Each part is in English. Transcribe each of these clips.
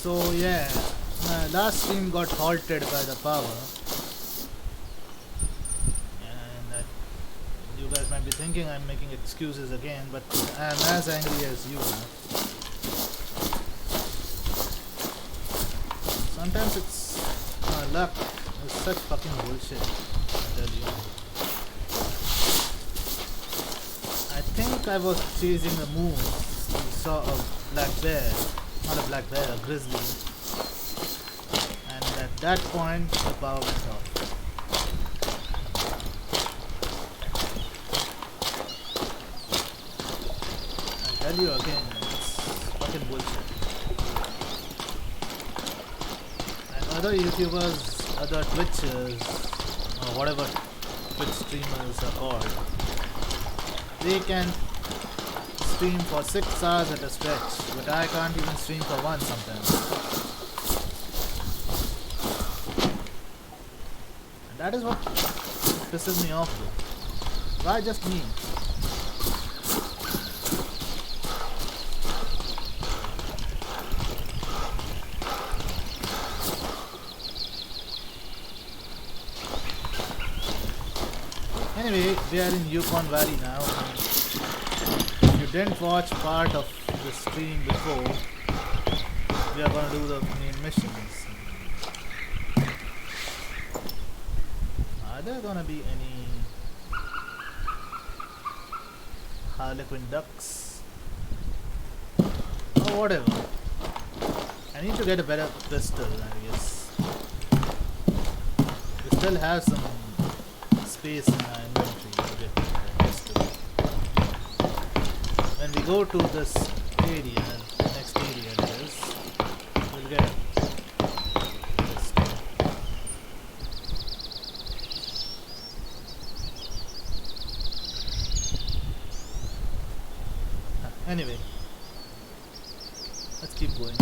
So yeah, my last stream got halted by the power, and you guys might be thinking I'm making excuses again, but I'm as angry as you are. Sometimes it's luck. It's such fucking bullshit. I tell you. I think I was chasing a moose. We saw a black bear, not a black bear, a grizzly, and at that point the power went off. I'll tell you again, it's fucking bullshit. And other YouTubers, other Twitchers, or whatever Twitch streamers are called, they can stream for 6 hours at a stretch, but I can't even stream for one sometimes. And that is what pisses me off though. Why just me? Anyway, we are in Yukon Valley now. If you didn't watch part of the stream before, we are gonna do the main missions. Are there gonna be any harlequin ducks? Or whatever. I need to get a better pistol, I guess. We still have some space in our inventory to get a pistol. When we go to this area, the next area it is, we'll get a pistol. Anyway, let's keep going.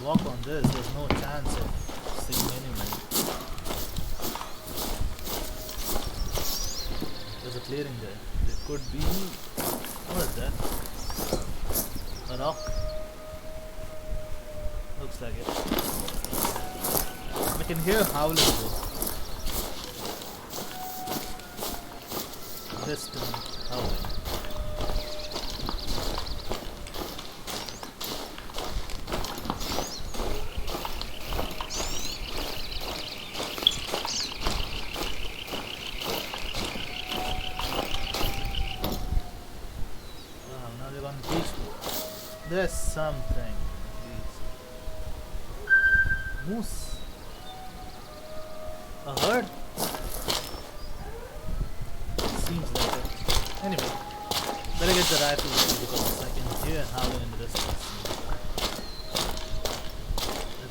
Walk on this, there's no chance of seeing anyone. There's a clearing there. It could be... what is that? A rock? Looks like it. I can hear howling though. Distant howling. There's something. Moose. A herd? Seems like it. Anyway, better get the rifle ready because I can hear howling in the distance.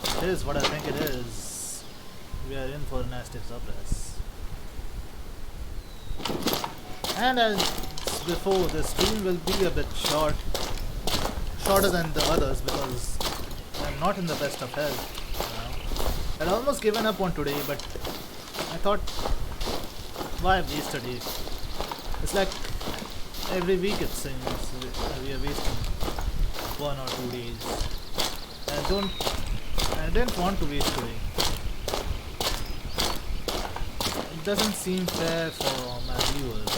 If it is what I think it is, we are in for a nasty surprise. And as before, the stream will be a bit shorter than the others because I'm not in the best of health now. I'd almost given up on today, but I thought, why waste a day? It's like every week it seems we are wasting 1 or 2 days. I didn't want to waste today. It doesn't seem fair for my viewers.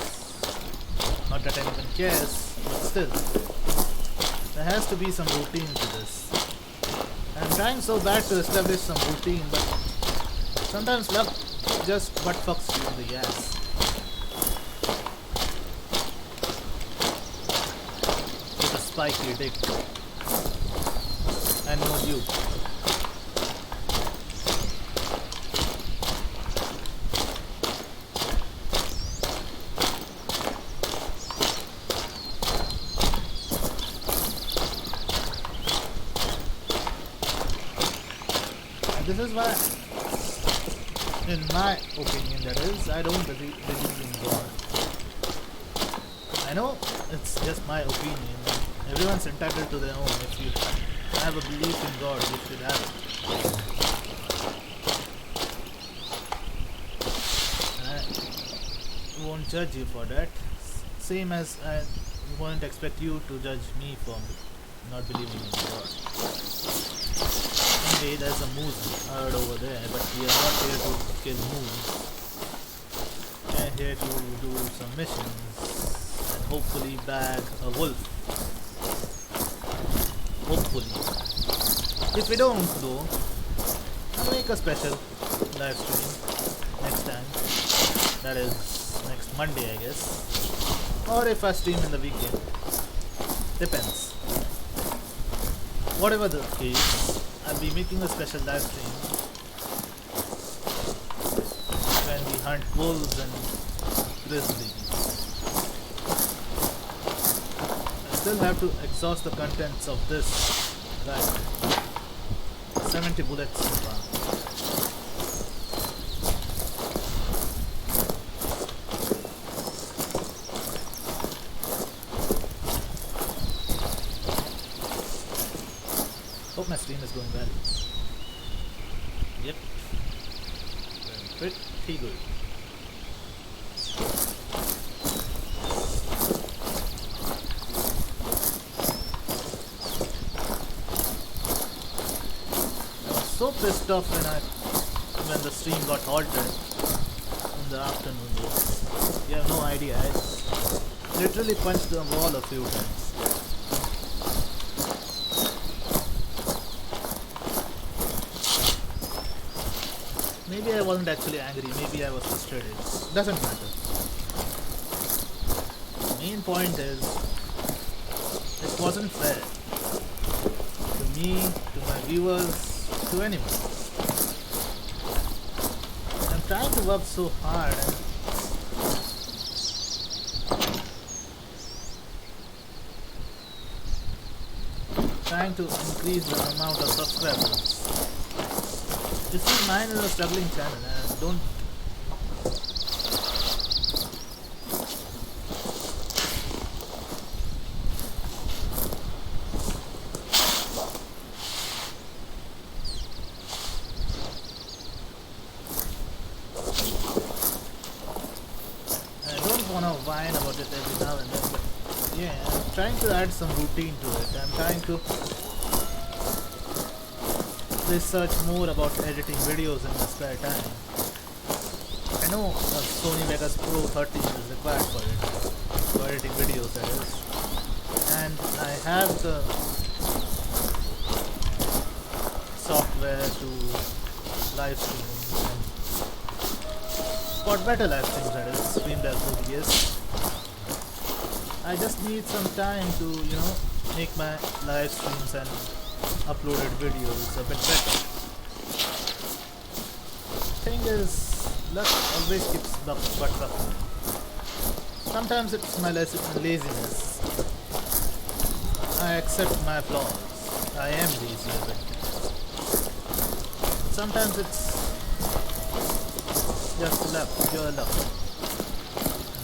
Not that anyone cares, but still. There has to be some routine to this. I'm trying so bad to establish some routine, but sometimes luck just butt fucks you in the ass. With a spiky dick. And no you. This is why, in my opinion, that is, I don't believe in God. I know it's just my opinion. Everyone's entitled to their own. If you have a belief in God, you should have it. I won't judge you for that. Same as I won't expect you to judge me for not believing in God. Anyway, there's a moose herd over there, but we are not here to kill moose. We are here to do some missions and hopefully bag a wolf. Hopefully. If we don't though, I'll make a special live stream next time. That is next Monday, I guess. Or if I stream in the weekend. Depends. Whatever the case, I'll be making a special live stream when we hunt wolves and grizzlies. I still have to exhaust the contents of this rifle. 70 bullets so far. Hope my stream is going well. Yep. Pretty good. I was so pissed off when the stream got halted in the afternoon. You have no idea. I literally punched the wall a few times. Maybe I wasn't actually angry, maybe I was frustrated. Doesn't matter. The main point is, it wasn't fair. To me, to my viewers, to anyone. I'm trying to work so hard and trying to increase the amount of subscribers. You see, mine is a struggling channel and I don't. I don't want to whine about it every now and then, but yeah, I'm trying to add some routine to it. I'm trying to research more about editing videos in my spare time. I know Sony Vegas Pro 13 is required for it, for editing videos that is, and I have the software to live stream and for better live streams, that is, Streamlabs OBS. I just need some time to, make my live streams and uploaded videos a bit better. Thing is, luck always keeps the butt up. Sometimes it's my laziness. I accept my flaws. I am lazy a bit. Sometimes it's just luck, pure luck.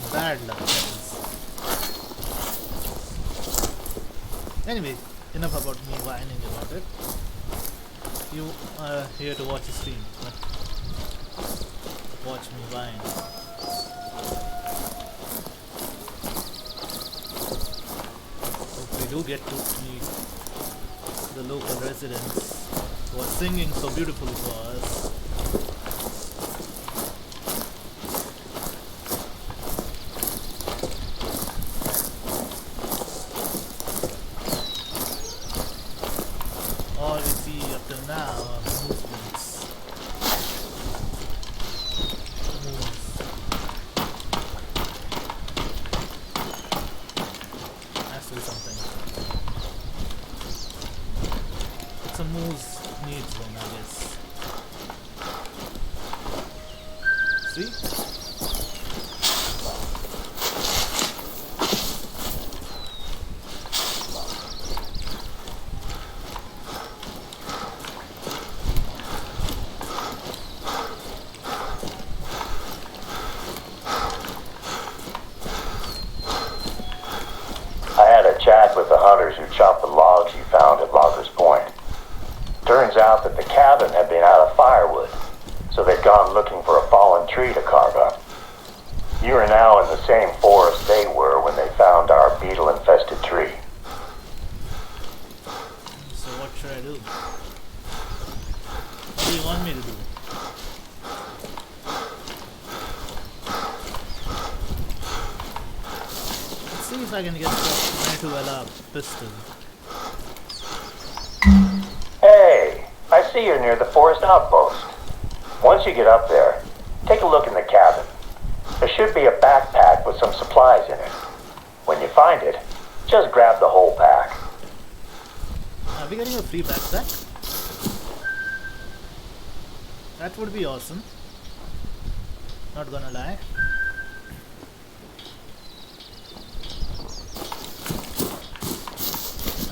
And bad luck, that is. Anyway, enough about me whining about it. You are here to watch a stream, not watch me whine. Hope we do get to meet the local residents who are singing so beautifully for us. All we see up till now are movements. Moves. Has to be something. It's a moose needs one, I guess. See? Turns out that the cabin had been out of firewood, so they'd gone looking for a fallen tree to carve up. You are now in the same forest they were when they found our beetle-infested tree. So what should I do? What do you want me to do? Let's see if I can get the 22LR pistol. Hey, I see you're near the forest outpost. Once you get up there, take a look in the cabin. There should be a backpack with some supplies in it. When you find it, just grab the whole pack. Are we getting a free backpack? That would be awesome. Not gonna lie.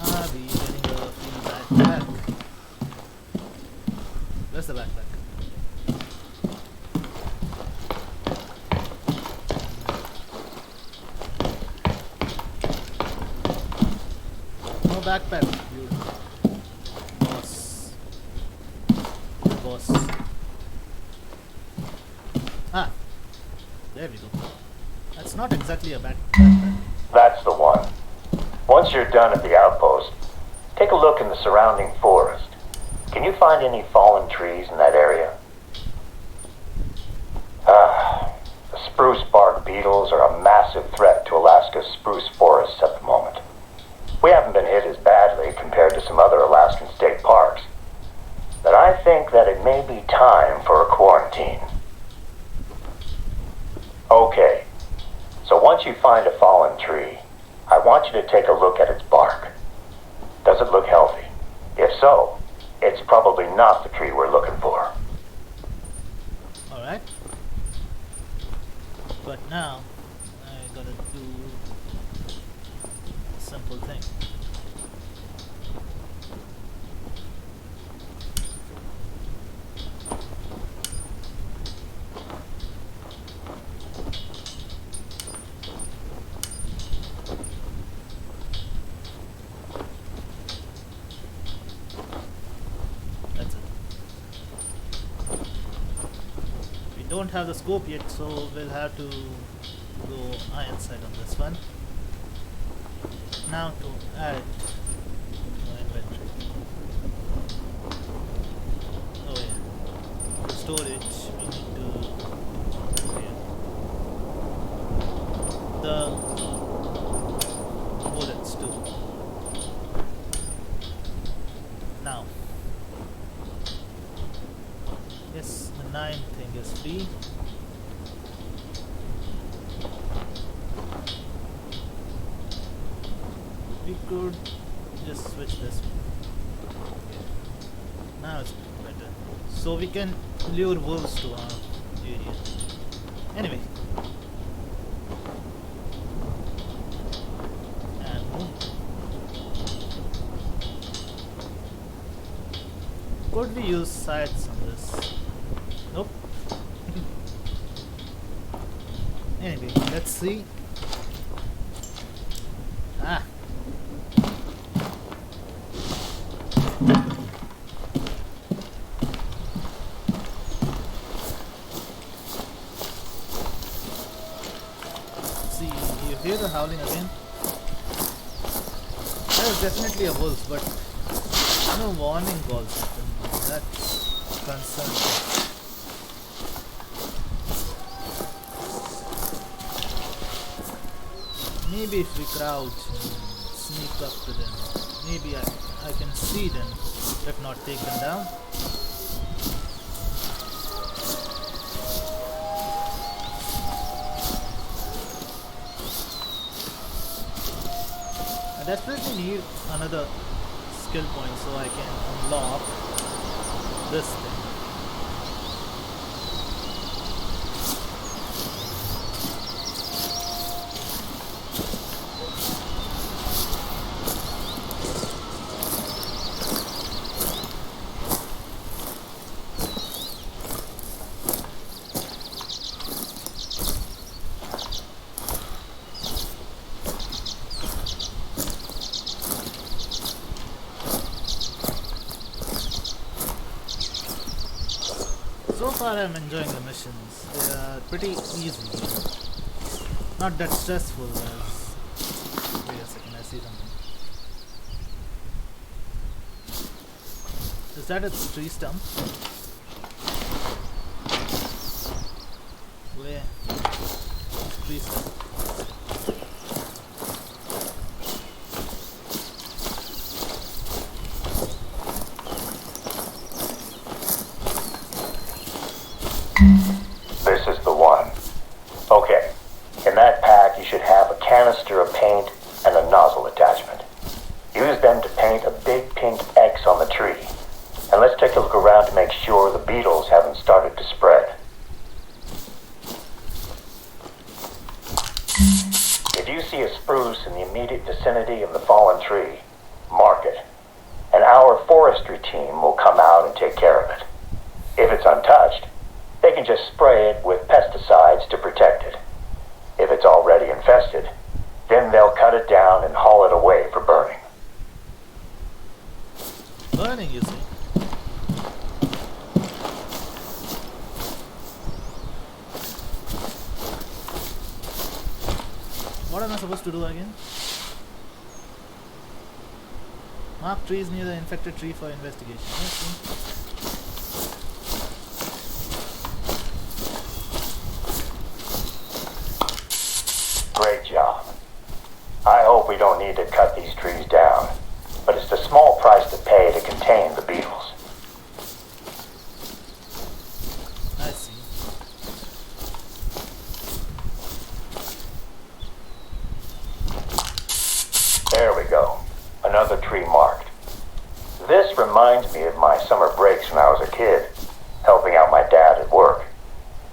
Are we getting a free backpack? Where's the backpack? No backpack, dude. Boss. Ah, there we go. That's not exactly a backpack. That's the one. Once you're done at the outpost, take a look in the surrounding forest. Can you find any fallen trees in that area? The spruce bark beetles are a massive threat to Alaska's spruce forests at the moment. We haven't been hit as badly compared to some other Alaskan state parks, but I think that it may be time for a quarantine. Okay, so once you find a fallen tree, I want you to take a look at its bark. Does it look healthy? If so, it's probably not the tree we're looking for. Alright. But now, I gotta do a simple thing. That's it. We don't have the scope yet, so we'll have to go iron sight on this one. Now to add to inventory. Oh yeah. Storage, we need to clear the bullets too. Now, yes, the 9 thing is free. We could just switch this one. Okay. Now it's better. So we can lure wolves to our area. Anyway. And move. Could we use sights on this? Nope. Anyway, let's see. Ah. See, you hear the howling again? That was definitely a wolf, but no warning call system. That's concerning. Maybe if we crouch and sneak up to them, maybe I can see them, if not take them down. I desperately need another skill point so I can unlock this thing. So far I'm enjoying the missions. They are pretty easy. Not that stressful as... Wait a second, I see something. Is that a tree stump? Where? Tree stump. This is the one. Okay. In that pack, you should have a canister of paint and a nozzle attachment. Use them to paint a big pink X on the tree. And let's take a look around to make sure the beetles haven't started to spread. If you see a spruce in the immediate vicinity of the fallen tree, mark it. And our forestry team will come out and take care of it. If it's untouched, they can just spray it with pesticides to protect it. If it's already infested, then they'll cut it down and haul it away for burning. Burning, you see? What am I supposed to do again? Mark trees near the infected tree for investigation. Okay. Great job. I hope we don't need to cut these trees down, but it's the small price to pay to contain the beetles. I see. There we go. Another tree marked. This reminds me of my summer breaks when I was a kid, helping out my dad at work.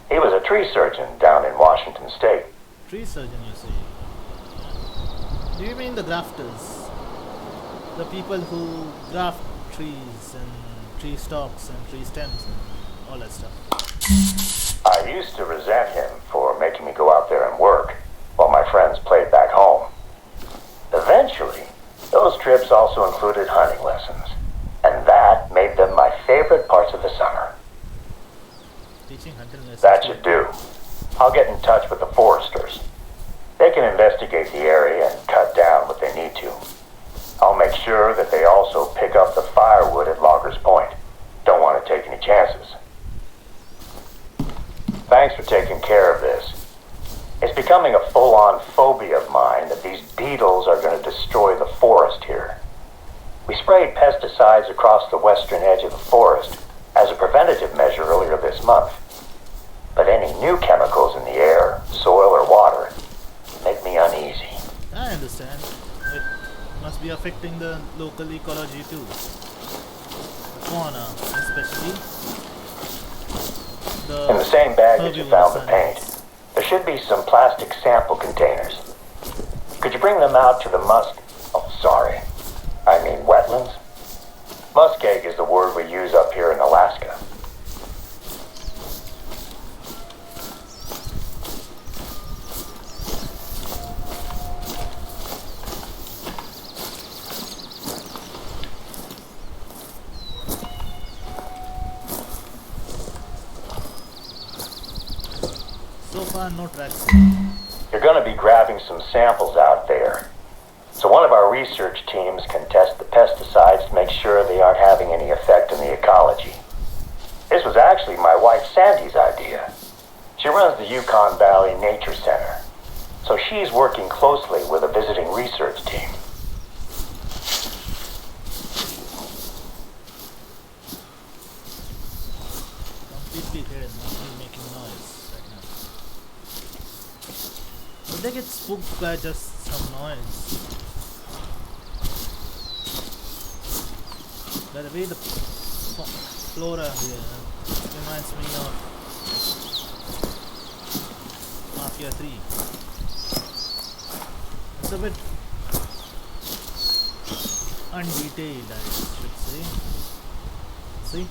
He was a tree surgeon down in Washington State. Tree surgeon, you see. Do you mean the grafters? The people who graft trees and tree stalks and tree stems and all that stuff? I used to resent him for making me go out there and work while my friends played back home. Eventually, those trips also included hunting lessons, and that made them my favorite parts of the summer. Teaching hunting lessons. That should do. I'll get in touch with the foresters. They can investigate the area and cut down what they need to. I'll make sure that they also pick up the firewood at Loggers Point. Don't want to take any chances. Thanks for taking care of this. It's becoming a full-on phobia of mine that these beetles are going to destroy the forest here. We sprayed pesticides across the western edge of the forest as a preventative measure earlier this month. But any new chemicals in the air, soil, or water make me uneasy. I understand. It must be affecting the local ecology too. The fauna, especially. In the same bag that you found the paint, there should be some plastic sample containers. Could you bring them out to the wetlands? Muskeg is the word we use up here in Alaska. So far, no tracks. You're going to be grabbing some samples out there. So one of our research teams can test the pesticides to make sure they aren't having any effect on the ecology. This was actually my wife Sandy's idea. She runs the Yukon Valley Nature Center, so she's working closely with a visiting research team. Completely hidden, not making noise right now. Would they get spooked by just some noise? By the way, the flora here reminds me of Mafia 3. It's a bit undetailed, I should say. See?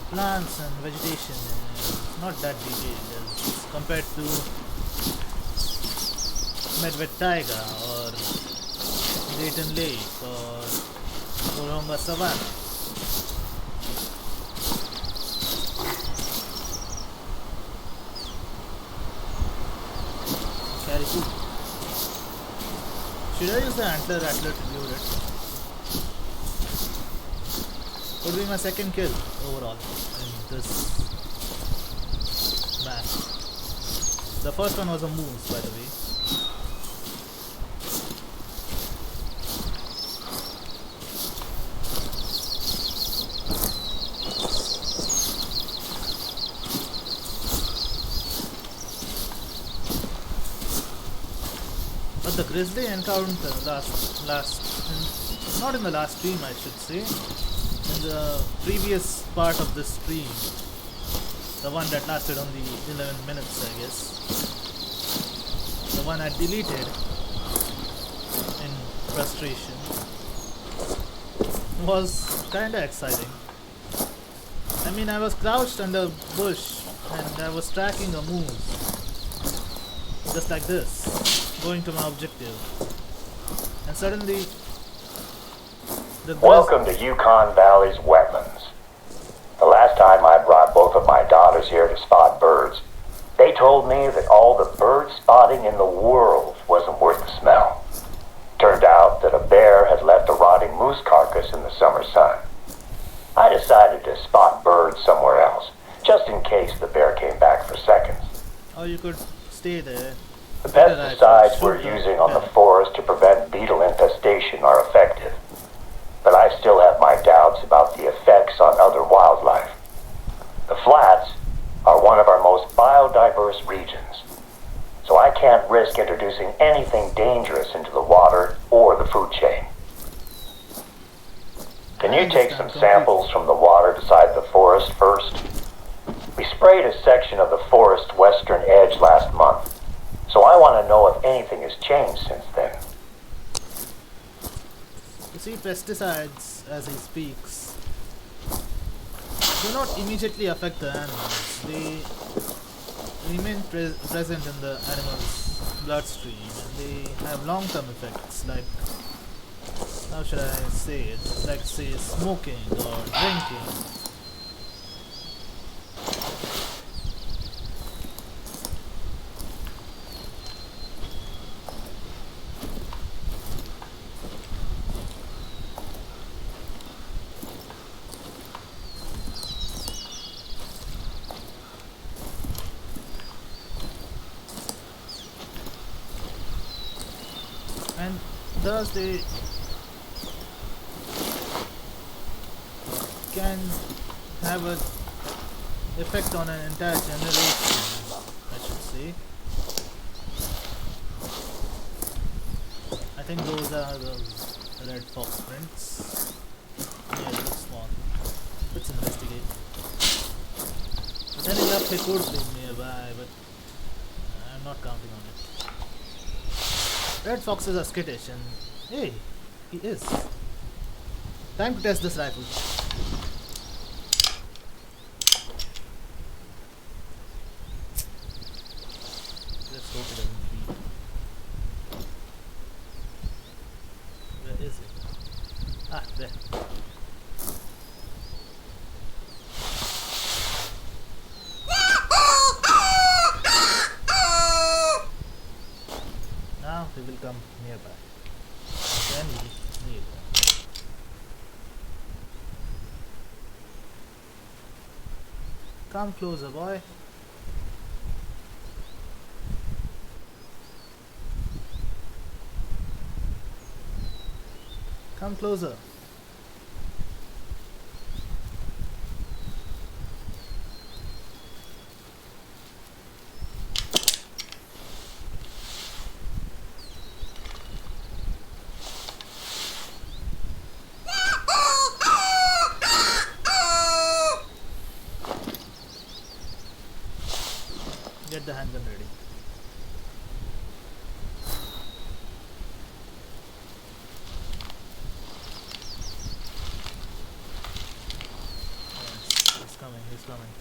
Plants and vegetation is not that detailed as compared to Medved Taiga or Drayton Lake or Woronga Savannah. Should I use the antler rattler to lure it? Would be my second kill overall in this match. The first one was a moose, by the way. But the grizzly encounter not in the last stream, I should say, in the previous part of this stream, the one that lasted only 11 minutes, I guess, the one I deleted in frustration, was kinda exciting. I mean, I was crouched under a bush and I was tracking a moose, just like this, going to my objective, and suddenly Welcome to Yukon Valley's wetlands. The last time I brought both of my daughters here to spot birds, they told me that all the bird spotting in the world wasn't worth the smell. Turned out that a bear had left a rotting moose carcass in the summer sun. I decided to spot birds somewhere else, just in case the bear came back for seconds. Oh, you could stay there. The pesticides we're using on the forest to prevent beetle infestation are effective, but I still have my doubts about the effects on other wildlife. The flats are one of our most biodiverse regions, so I can't risk introducing anything dangerous into the water or the food chain. Can you take some samples from the water beside the forest first? We sprayed a section of the forest's western edge last month, so I want to know if anything has changed since then. You see, pesticides, as he speaks, do not immediately affect the animals. They remain present in the animal's bloodstream, and they have long-term effects, like, how should I say it, like, say, smoking or drinking. And thus they can have an effect on an entire generation, I should say. I think those are the red fox prints. Yeah, it looks small. Let's investigate. With any luck, he could be nearby, but I'm not counting on it. Red foxes are skittish, and hey, he is. Time to test this rifle. Let's hope it doesn't feed. Where is it? Ah, there. Now he will come nearby. Then he kneel. Come closer, boy. Come closer. Get the handgun ready. Yes, he's coming, he's coming.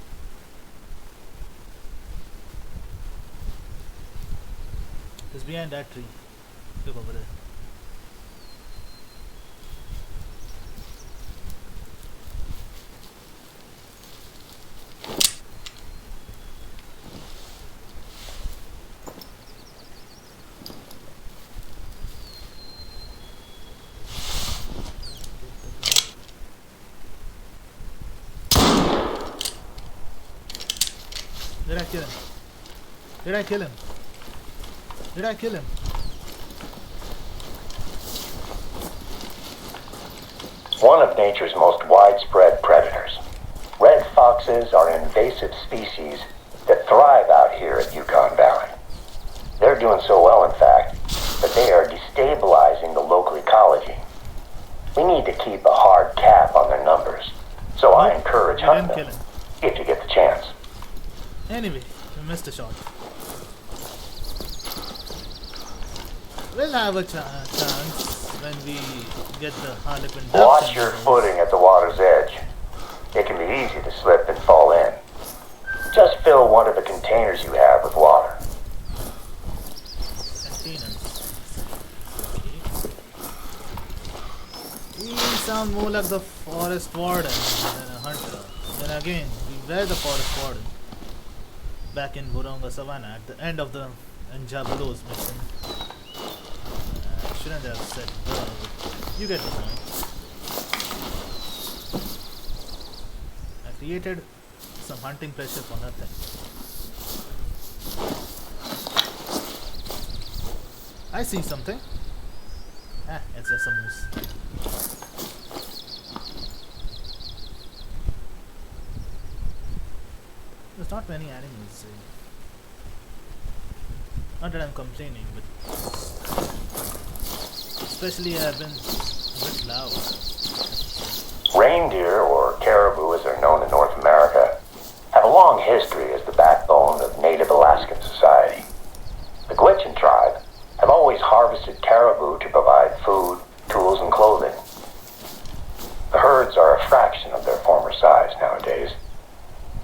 He's behind that tree. Look over there. Did I kill him? Did I kill him? Did I kill him? One of nature's most widespread predators. Red foxes are an invasive species that thrive out here at Yukon Valley. They're doing so well, in fact, that they are destabilizing the local ecology. We need to keep a hard cap on their numbers, so I encourage hunting them if you get the chance. Anyway, we missed a shot. We'll have a chance when we get the Harlequin ducks. Watch your footing at the water's edge. It can be easy to slip and fall in. Just fill one of the containers you have with water. Containers. We sound more like the forest warden than a hunter. Then again, we were the forest warden back in Buronga Savannah at the end of the Anjabulos mission. I shouldn't have said but you get the point. I created some hunting pressure for nothing. I see something. It's just a moose. There's not many animals. Not that I'm complaining, but especially I've been a bit loud. Reindeer, or caribou as they're known in North America, have a long history as the backbone of native Alaskan society. The Gwich'in tribe have always harvested caribou to provide food, tools, and clothing. The herds are a fraction of their former size nowadays.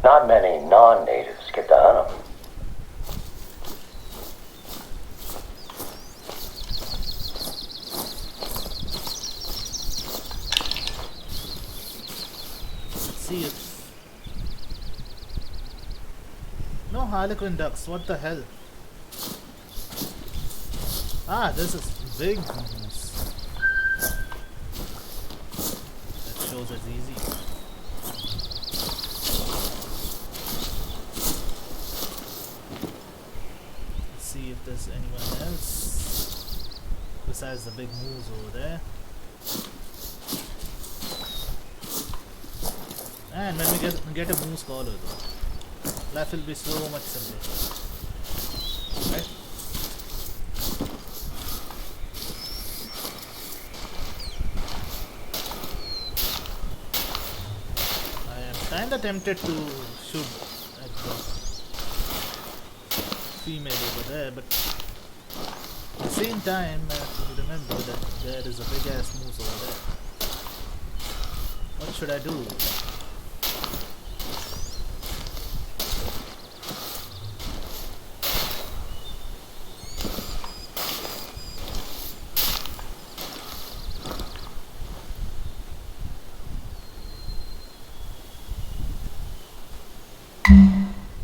Not many non-natives get to hunt them. See it. No Harlequin ducks, what the hell? This is big moose. That shows it's easy. Let's see if there's anyone else besides the big moose over there. And when we get a moose collar though, life will be so much simpler. Right? I am kinda tempted to shoot at the female over there, but at the same time I have to remember that there is a big ass moose over there. What should I do?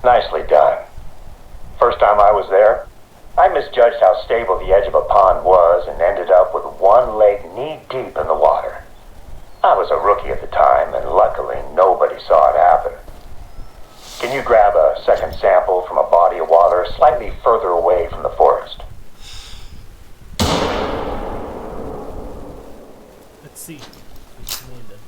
Nicely done. First time I was there, I misjudged how stable the edge of a pond was and ended up with one leg knee-deep in the water. I was a rookie at the time, and luckily nobody saw it happen. Can you grab a second sample from a body of water slightly further away from the forest? Let's see. It's made them.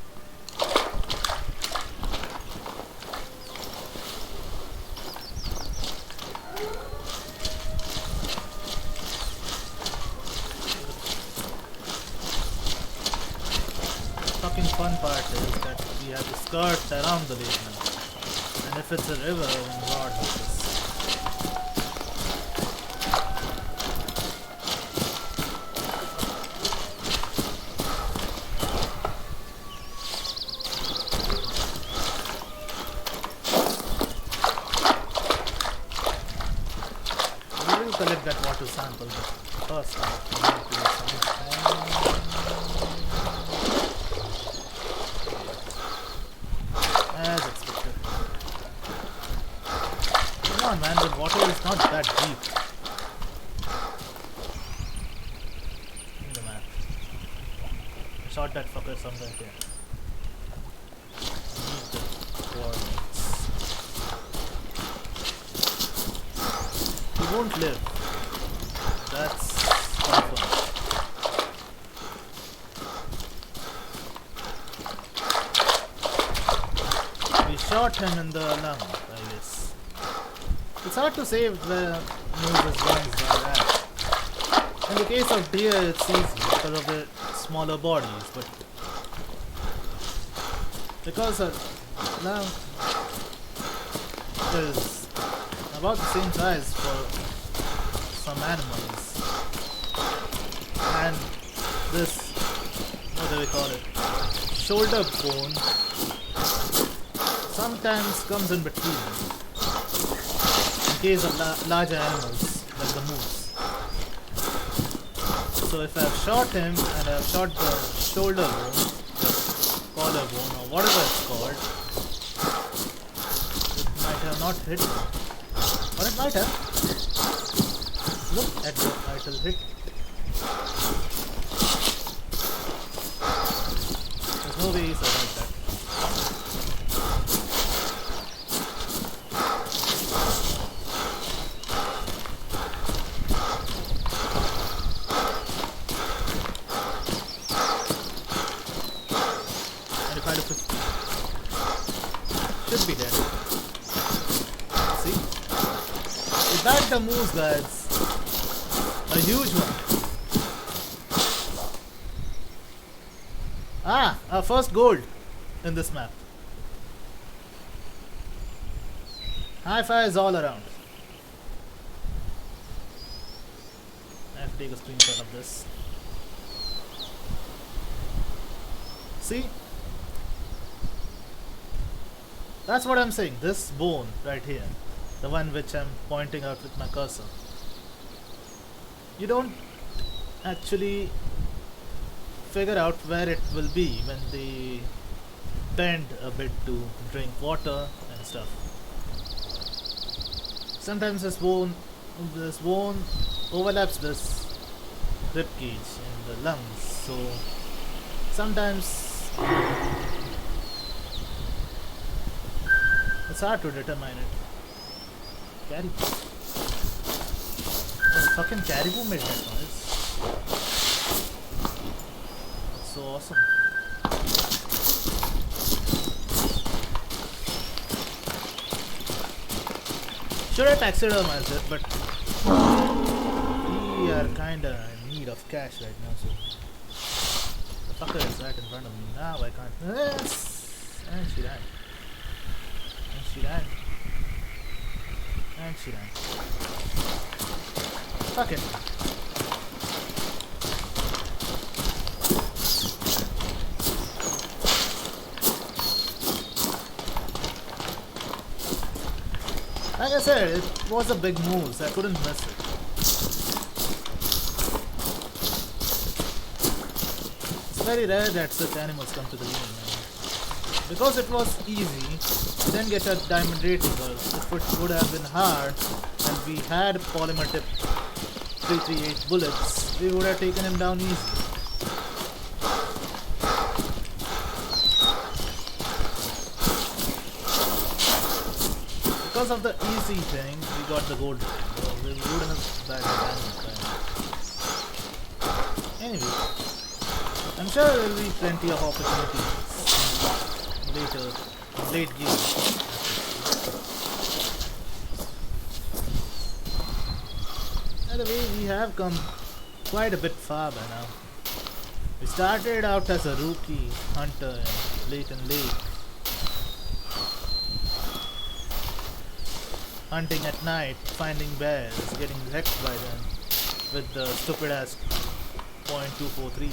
Fucking fun part is that we have to skirt around the lake now. And if it's a river, then God help us. We will collect that water sample, but first I have to do something. As expected. Come on man, the water is not that deep. Give me the map. I shot that fucker somewhere here. I need the coordinates. won't live. That's confirmed. We shot him in the lung, I guess. It's hard to say where his lungs are at. In the case of deer, it's easy because of their smaller bodies, but because a lung is about the same size for some animals, and this, what do we call it, shoulder bone sometimes comes in between in case of larger animals like the moose. So if I've shot him and I've shot the shoulder bone, the collarbone or whatever it's called, it might have not hit him. Or it might have. Look at the title hit. There's no way he survived that. Should be dead. See? Is that the moose, guys? A huge one. Ah, our first gold in this map. High fives all around. I have to take a screenshot of this. See? That's what I'm saying. This bone right here, the one which I'm pointing out with my cursor, you don't actually figure out where it will be when they bend a bit to drink water and stuff. Sometimes this bone overlaps this rib cage in the lungs, so sometimes it's hard to determine it. Caribou. Oh, fucking caribou made that noise. That's so awesome. Should have taxidermized it, but we are kinda in need of cash right now, so the fucker is right in front of me. Now I can't. Yes! And she died. She died. And she died. Fuck it. Like I said, it was a big moose. I couldn't miss it. It's very rare that such animals come to the game. Because it was easy, we didn't get a diamond rating, or if it would have been hard and we had polymer tip 338 bullets, we would have taken him down easy. Because of the easy thing, we got the gold rating. We would have bagged the diamond. Anyway, I'm sure there will be plenty of opportunities later, late game. By the way, we have come quite a bit far by now. We started out as a rookie hunter in Leighton Lake, hunting at night, finding bears, getting wrecked by them with the stupid ass .243.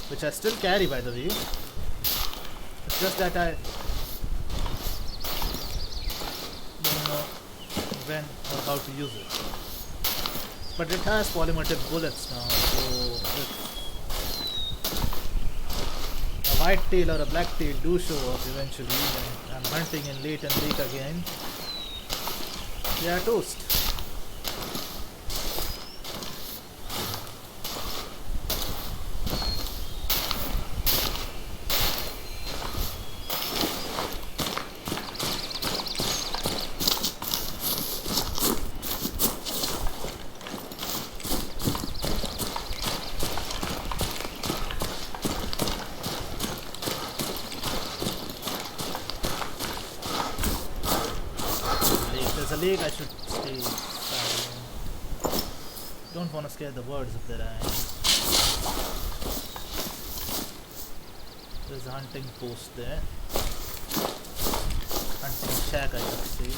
Which I still carry, by the way. It's just that I don't know when or how to use it. But it has polymer tip bullets now, so if a white tail or a black tail do show up eventually when I'm hunting in Leighton Lake again, they are toast. there's a lake, I should stay silent. Don't want to scare the birds if there are any. There's a hunting post there. Hunting shack, I should say.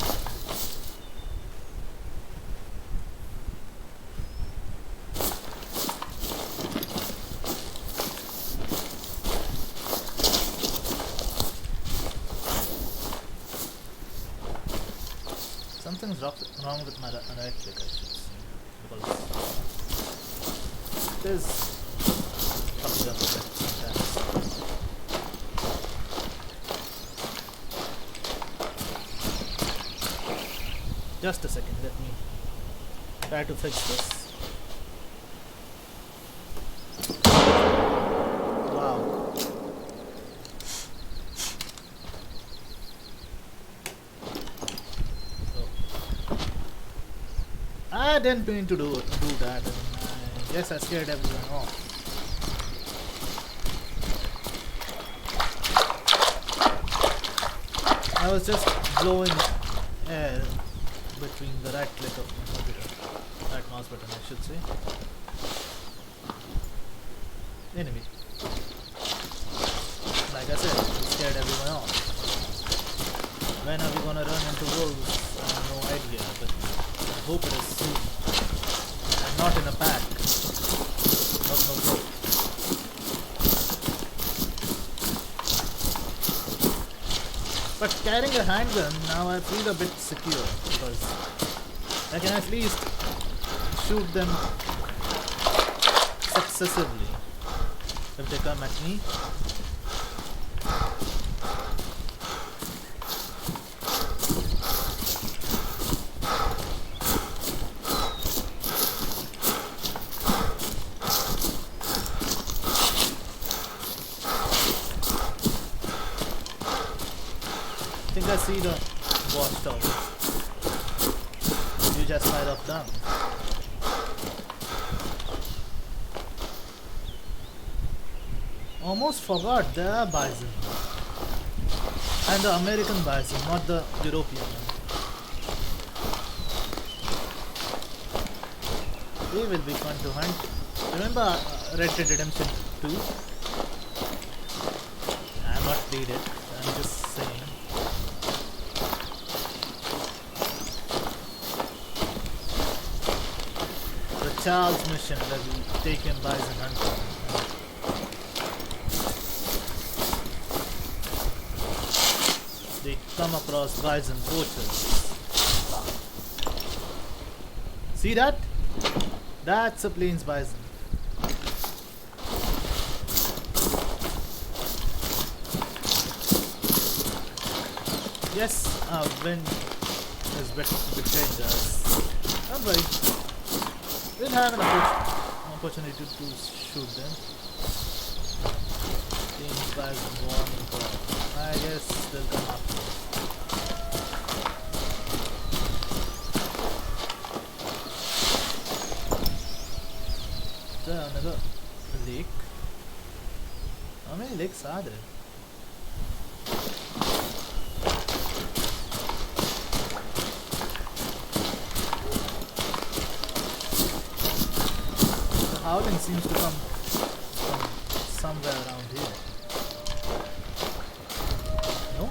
Something's wrong with my right click, I should say. Because there's fucking up a bit sometimes. Just a second, let me try to fix this. Wow. I didn't mean to do that, and I guess I scared everyone off. I was just blowing air between the right click of my computer, right mouse button I should say. Anyway, like I said, it scared everyone off. When are we gonna run into wolves? I have no idea, but I hope it is soon. I'm not in a pack. No. But carrying a handgun, now I feel a bit secure because I can at least shoot them successively if they come at me. I think I see the watchtower. You just might have done. Almost forgot there are bison. And the American bison, not the European one. They will be fun to hunt. Remember Red Dead Redemption 2? I'm not played it, I'm just saying. Charles mission where we take him bison hunting. They come across bison poachers. See that? That's a plains bison. Yes, wind is betraying us. Don't worry. We'll have an opportunity to shoot them. Things bison warning call. I guess they'll come after us. There another lake. How many lakes are there? Howling seems to come from somewhere around here. No?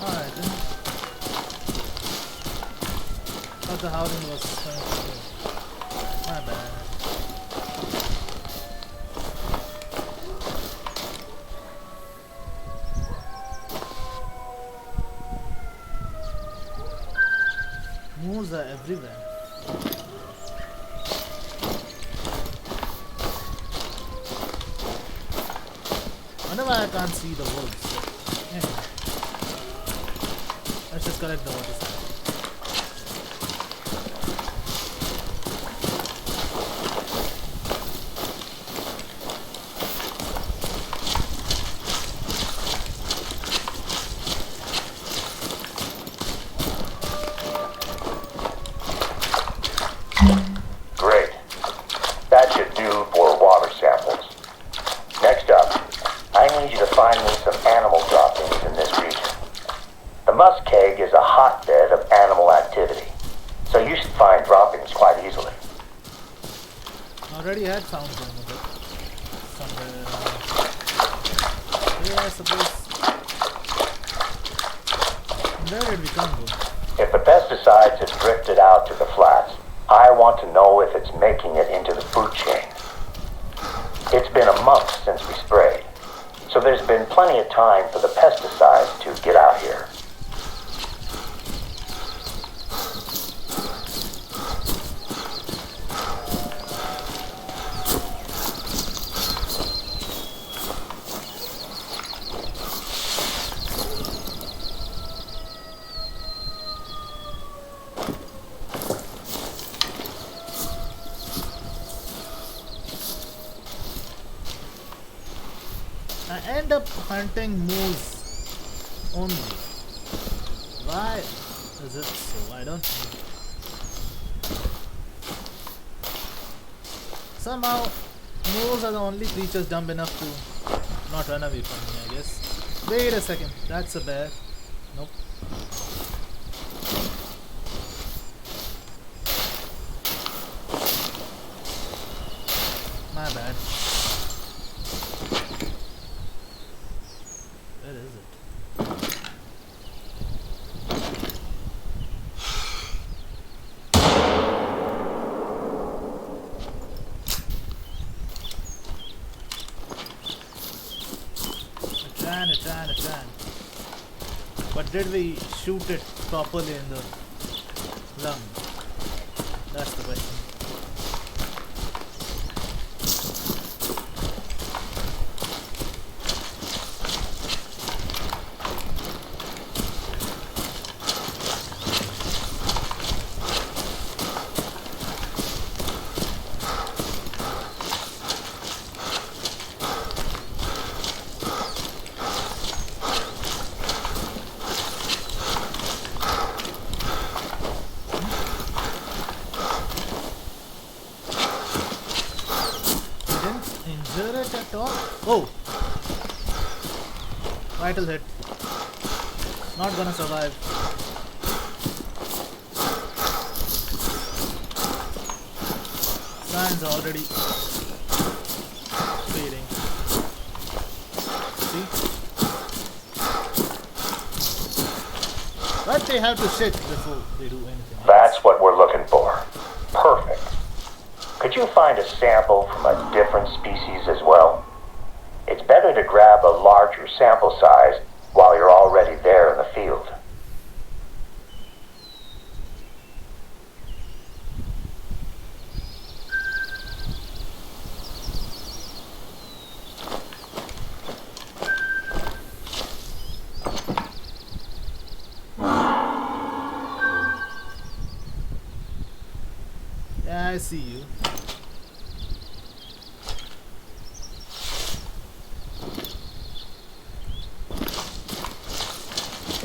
Alright then. Thought the howling was coming from here. My bad. Moors are everywhere. Wonder why I can't see the wolves. Anyway. Let's just collect the water sample. Great. That should do for water samples. Next up, I need you to find me some animal droppings in this region. The muskeg is a hotbed of animal activity, so you should find droppings quite easily. Already had found one of it. Somewhere here, I suppose. Where did we come from? If the pesticides have drifted out to the flats, I want to know if it's making it into the food chain. It's been a month since we sprayed, so there's been plenty of time for the pesticides to get out here. I end up hunting moose only. Why is it so? I don't know. Somehow, moose are the only creatures dumb enough to not run away from me, I guess. Wait a second, that's a bear. Nope. My bad. Where is it? It ran. But did we shoot it properly in the lung? That's the question. Injure it at all? Oh! Vital hit. Not gonna survive. Signs are already fading. See? But they have to shit before they do anything else. That's what we're looking for. Perfect. Could you find a sample from a different species as well? It's better to grab a larger sample size while you're already there in the field. Yeah, I see you.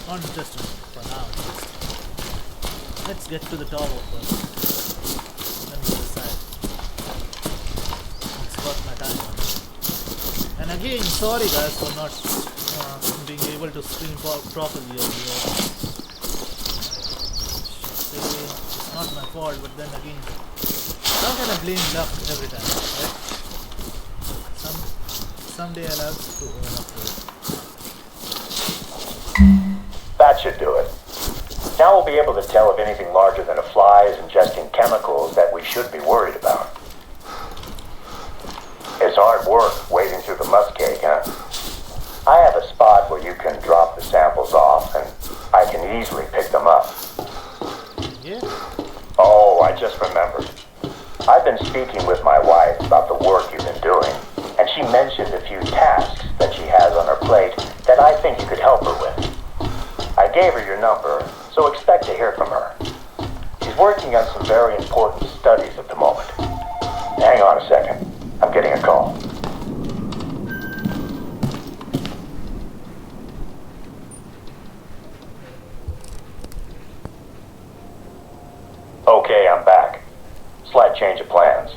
Not interested for now. Let's get to the tower first. Then we'll decide. It's worth my time. And again, sorry guys for not being able to stream properly earlier. It's not my fault, but then again, how can I blame luck every time, right? Someday I'll have to own up to it. That should do it. Now we'll be able to tell if anything larger than a fly is ingesting chemicals that we should be worried about. It's hard work wading through the muskeg, huh? I have a spot where you can drop the samples off, and I can easily pick them up. Yeah? Oh, I just remembered. I've been speaking with my wife about the work you've been doing, and she mentioned a few tasks that she has on her plate that I think you could help her with. I gave her your number, so expect to hear from her. She's working on some very important studies at the moment. Hang on a second. I'm getting a call. Okay, I'm back. Slight change of plans.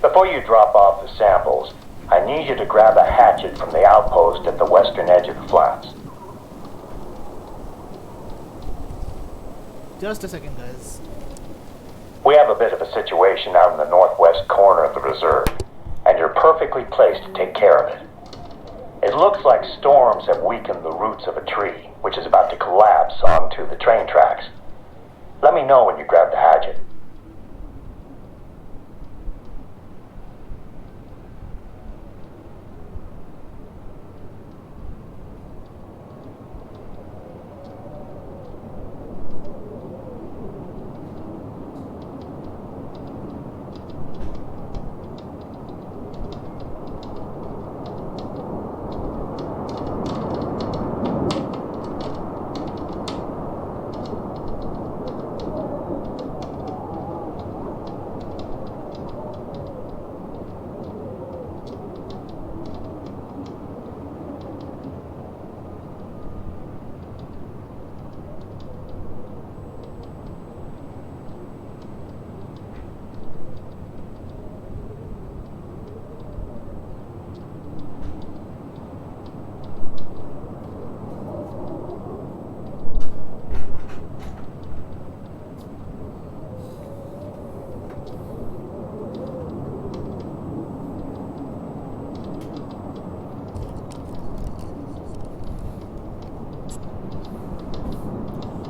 Before you drop off the samples, I need you to grab a hatchet from the outpost at the western edge of the flats. Just a second, guys. We have a bit of a situation out in the northwest corner of the reserve, and you're perfectly placed to take care of it. It looks like storms have weakened the roots of a tree, which is about to collapse onto the train tracks. Let me know when you grab the hatchet.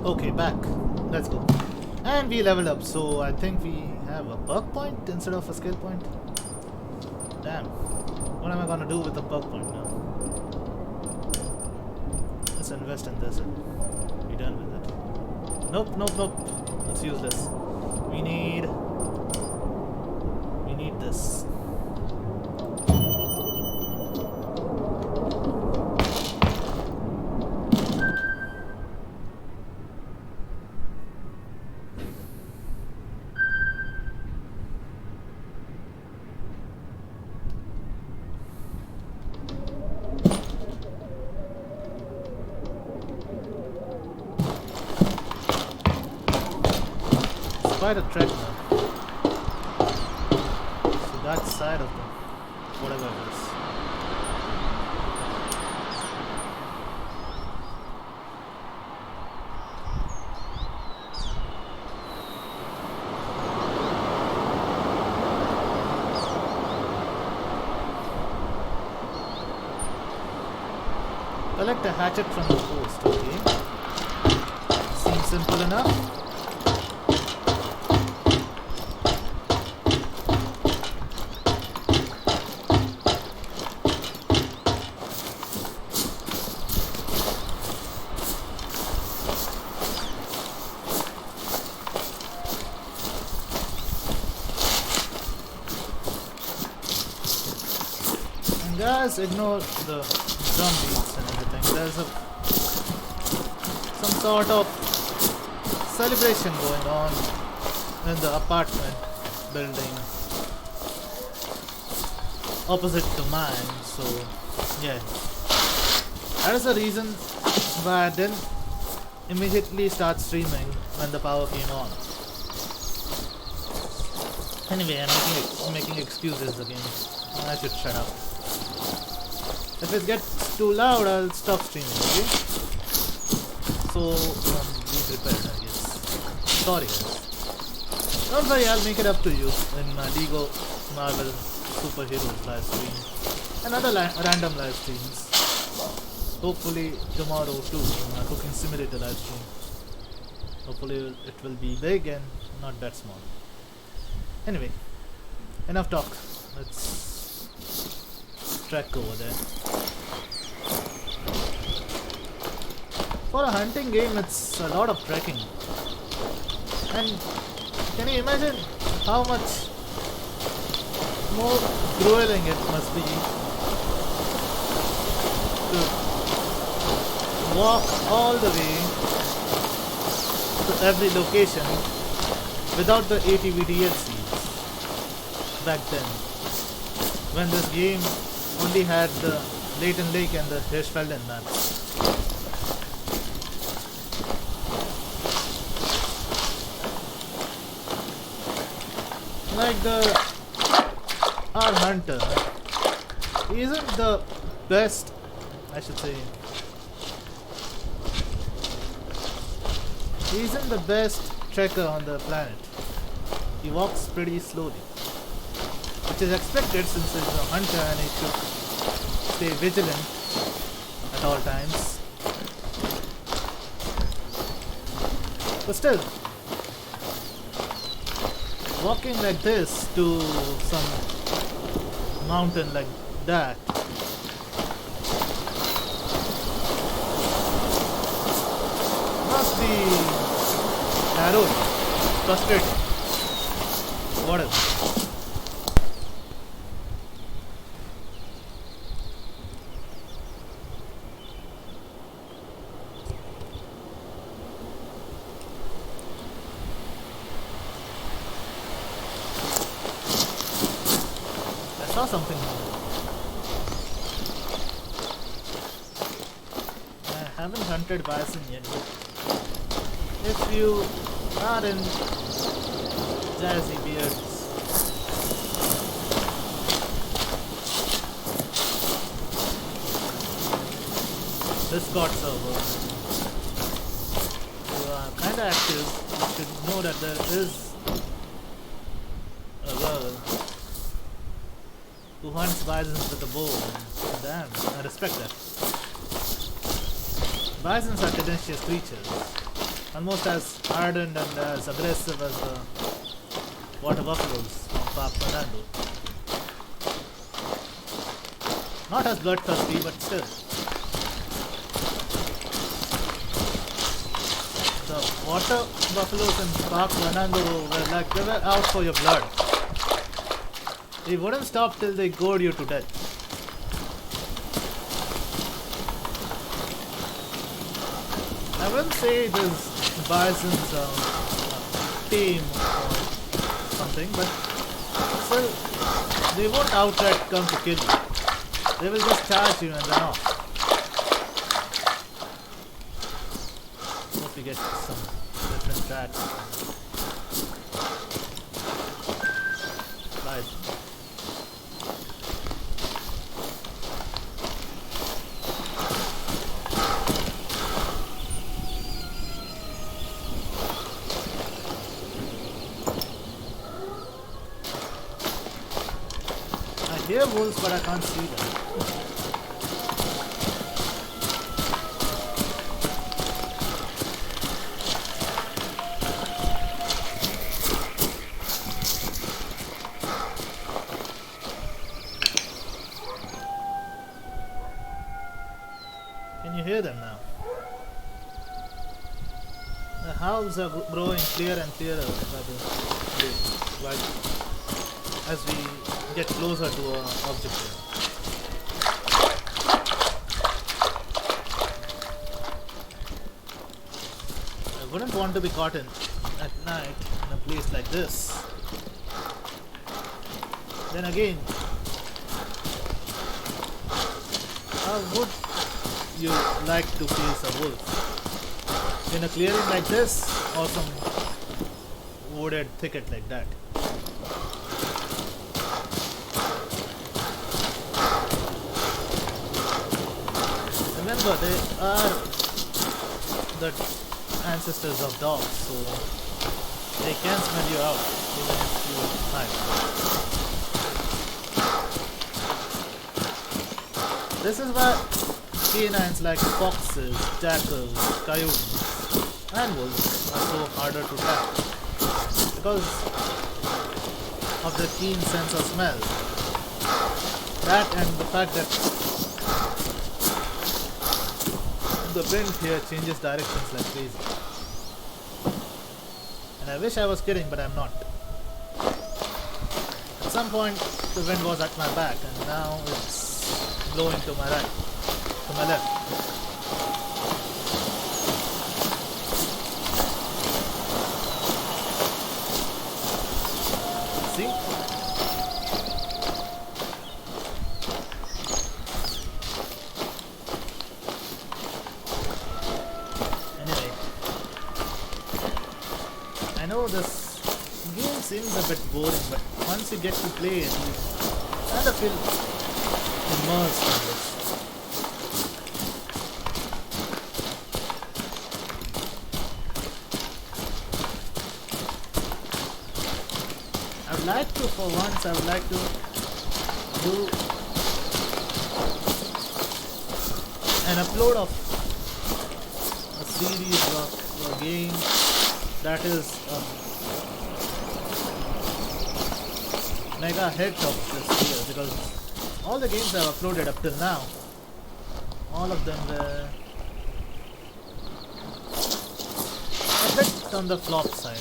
Okay, back. Let's go. And we leveled up, so I think we have a perk point instead of a skill point. Damn. What am I gonna do with the perk point now? Let's invest in this and be done with it. Nope, nope, nope. Let's use this. We need this. Quite a trek now. So that side of them, whatever it is. Collect a hatchet from the post, okay. Seems simple enough. Guys, ignore the drum beats and everything. There's some sort of celebration going on in the apartment building opposite to mine. So yeah, that is the reason why I didn't immediately start streaming when the power came on. Anyway, I'm making excuses again. I should shut up. If it gets too loud, I'll stop streaming, okay? So, be prepared, I guess. Sorry, guys. Don't worry, I'll make it up to you in my Lego Marvel Superheroes live stream and other random live streams. Hopefully, tomorrow too, in my Cooking Simulator live stream. Hopefully, it will be big and not that small. Anyway, enough talk. Let's trek over there. For a hunting game, it's a lot of trekking. And can you imagine how much more grueling it must be to walk all the way to every location without the ATV DLCs back then, when this game only had the Leighton Lake and the Hirschfelden maps. Like our hunter isn't the best, I should say. He isn't the best trekker on the planet. He walks pretty slowly, which is expected since he's a hunter and he should stay vigilant at all times. But still, walking like this to some mountain like that must be harrowing, frustrating, whatever. I saw something here. I haven't hunted bison yet, but if you are in jazzy beards, Discord server, who are kinda active, you should know that there is a girl who hunts bisons with a bow, and damn, I respect that. Bisons are tenacious creatures, almost as ardent and as aggressive as the water buffaloes from Park Fernando. Not as bloodthirsty, but still. The water buffaloes in Park Fernando were like they were out for your blood. They wouldn't stop till they gored you to death. I wouldn't say this bison's tame or something, but still, they won't outright come to kill you. They will just charge you and run off. Hope we get some different tracks. Bison. I hear wolves, but I can't see them. Can you hear them now? The howls are growing clearer and clearer by the day, as we get closer to our objective. I wouldn't want to be caught in at night in a place like this. Then again, how would you like to face a wolf? In a clearing like this or some wooded thicket like that? Remember, they are the ancestors of dogs, so they can smell you out even if you hide. This is why canines like foxes, jackals, coyotes, and wolves are so harder to track, because of their keen sense of smell. That and the fact that the wind here changes directions like crazy. And I wish I was kidding, but I'm not. At some point, the wind was at my back, and now it's blowing to my right, to my left. See? Anyway, I know this game seems a bit boring, but once you get to play it, you kind of feel immersed in this. like to, for once, I would like to do an upload of a series of a game that is a mega hit of this year, because all the games I've uploaded up till now, all of them were a bit on the flop side.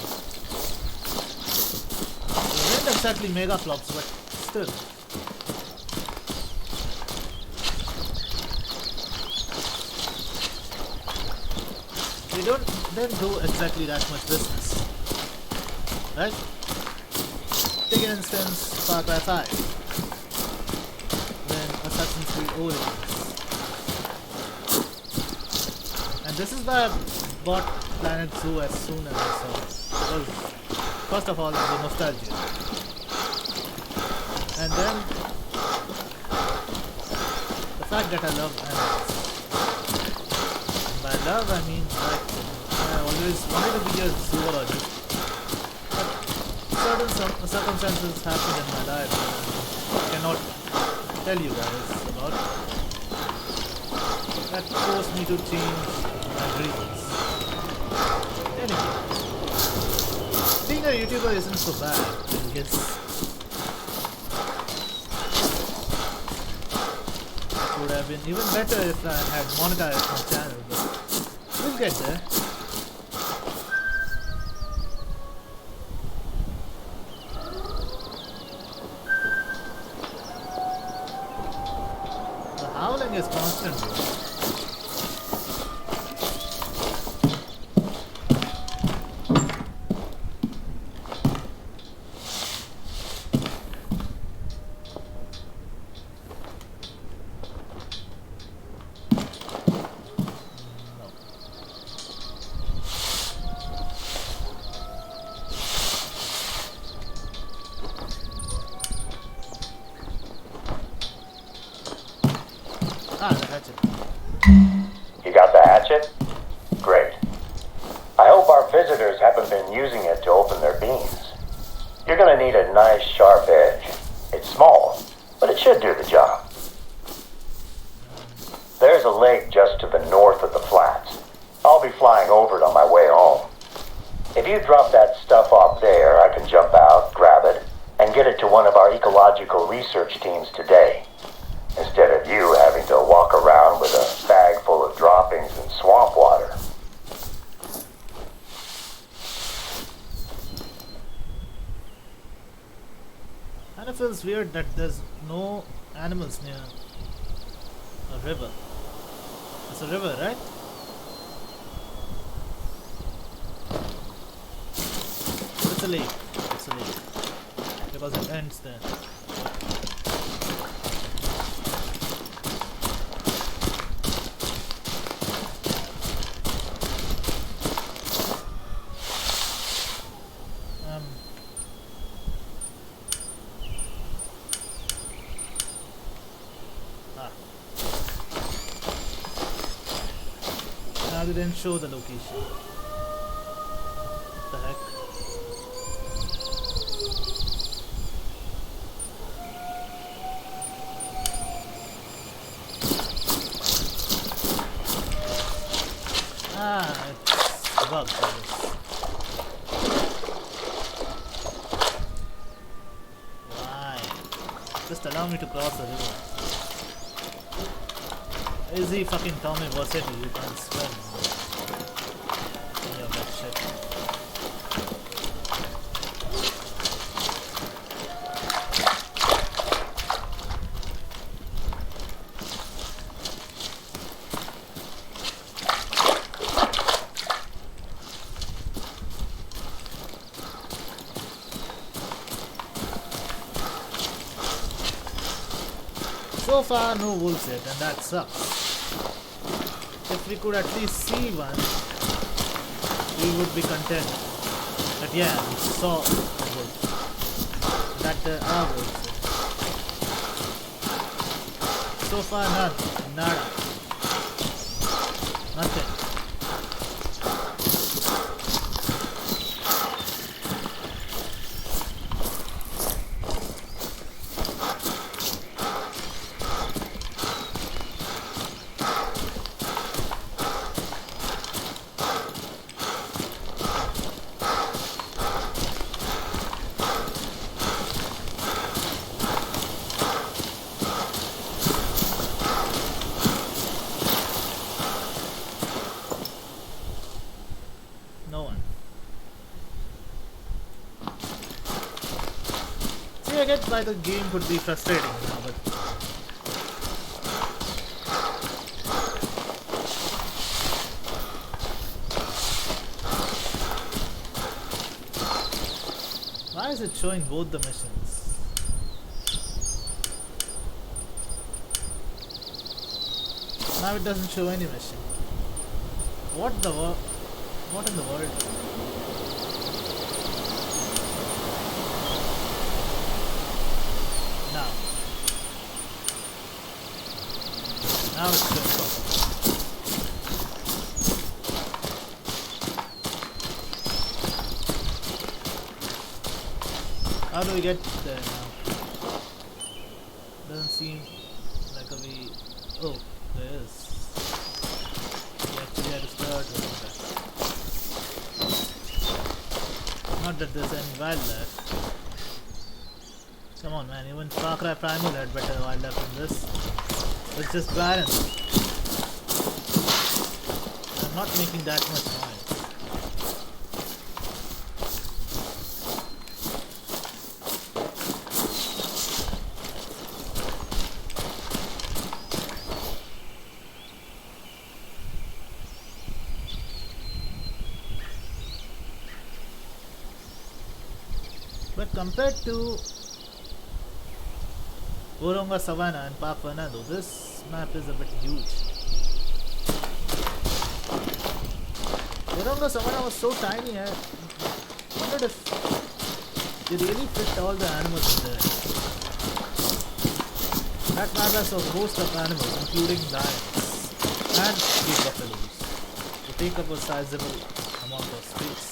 They weren't exactly mega flops, but still. Didn't do exactly that much business, right? Take an instance, Far Cry 5, then Assassin's Creed Origins, and this is why I bought Planet Zoo as soon as I saw it, because first of all, the nostalgia, and then the fact that I love animals. By love, I mean like I always wanted to be a zoologist, but certain circumstances happened in my life that I cannot tell you guys about, that forced me to change my dreams. Anyway, being a YouTuber isn't so bad, I guess. It would have been even better if I had monetized my channel, but we'll get there. The howling is constant, bro. The hatchet. You got the hatchet? Great. I hope our visitors haven't been using it to open their beans. You're gonna need a nice sharp edge. It's small, but it should do the job. There's a lake just to the north of the flats. I'll be flying over it on my way home. If you drop that stuff off there, I can jump out, grab it, and get it to one of our ecological research teams today, instead of you having to walk around with a bag full of droppings and swamp water. And it feels weird that there's no animals near a river. It's a river, right? It's a lake. It's a lake. Because it ends there. Now they didn't show the location. What the heck? It's bugged, I guess. Why? Just allow me to cross the river. Easy fucking Tommy Versetti, you can't swim. Any of that shit. So far, no wolves yet, and that sucks. If we could at least see one, we would be content. But yeah, we saw a wolf. That there are wolves. So far, none. Nada. Nothing. why the game could be frustrating now, but why is it showing both the missions? Now it doesn't show any mission. What the what in the world? Now it's showing properly. How do we get there now? Doesn't seem like a way. Oh, there is. We actually had to start with that. Not that there's any wildlife. Come on, man. Even Far Cry Primal had better wildlife than this. It's just barren. I'm not making that much noise. But compared to Woronga Savannah and Park Fernando, this map is a bit huge. Woronga Savannah was so tiny, I wondered if they really fit all the animals in there. That map has a host of animals, including lions and big buffaloes, to take up a sizable amount of space.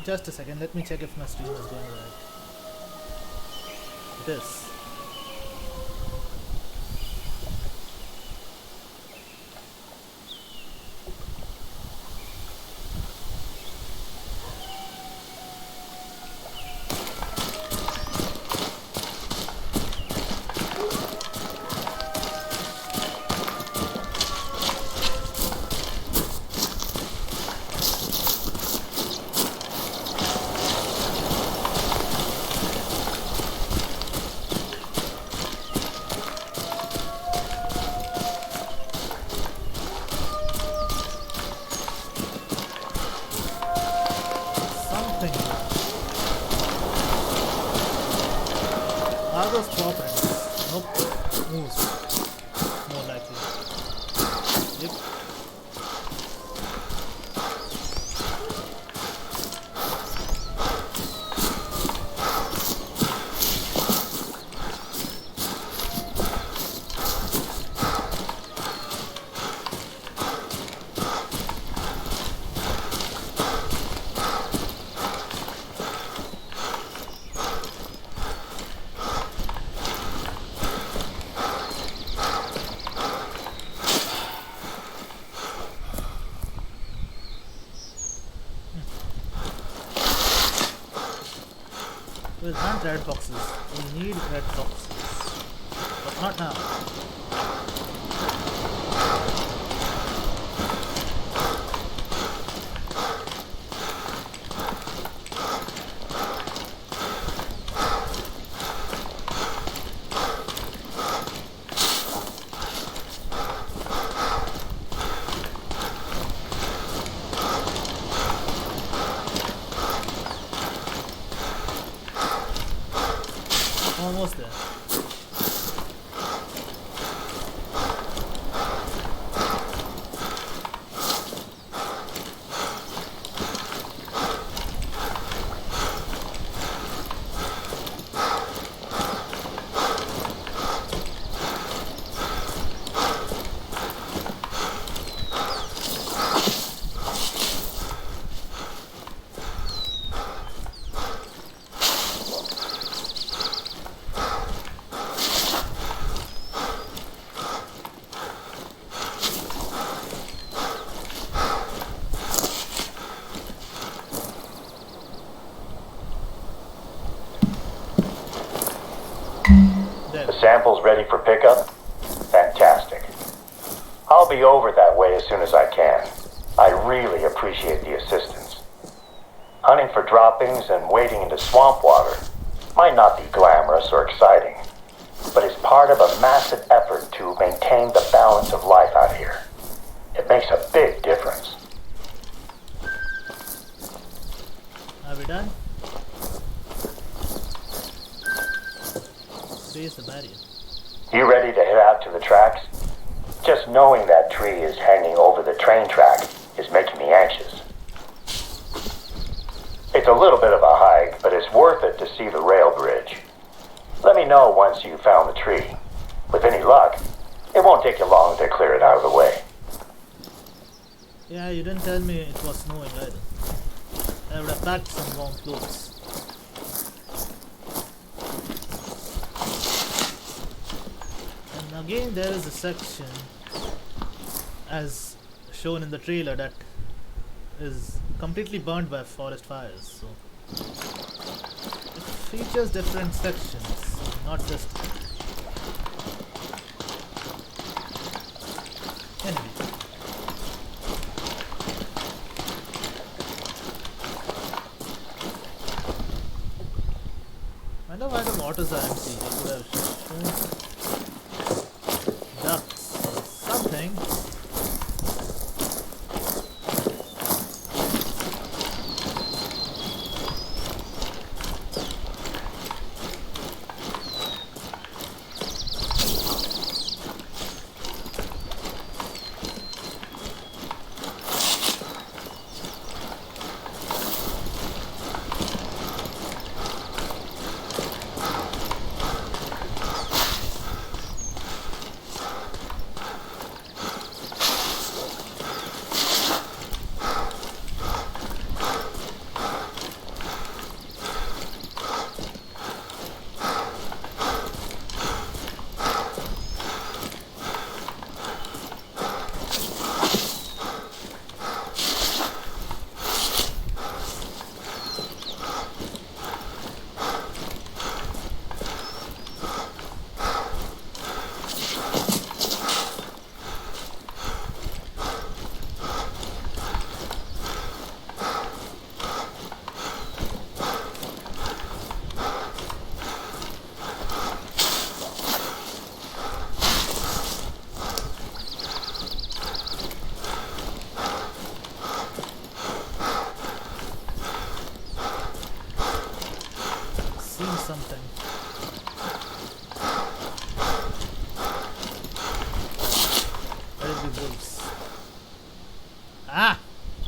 Just a second, let me check if my stream is going right. It is. Are those paw prints? Nope. Moves. More likely. Yep. We want red boxes. We need red boxes. But not now. Almost there. samples ready for pickup? Fantastic. I'll be over that way as soon as I can. I really appreciate the assistance. Hunting for droppings and wading into swamp water might not be glamorous or exciting, but it's part of a massive effort to maintain the balance of life out here. It makes a big difference. Are we done? Raise the barrier. You ready to head out to the tracks? Just knowing that tree is hanging over the train track is making me anxious. It's a little bit of a hike, but it's worth it to see the rail bridge. Let me know once you've found the tree. With any luck, it won't take you long to clear it out of the way. Yeah, you didn't tell me it was snowing either. I would have packed some warm clothes. And again there is a section, as shown in the trailer, that is completely burned by forest fires. So it features different sections, not just... Anyway. I know why the waters are empty. They could have shown ducks or something. Something. Where is the wolves? Ah!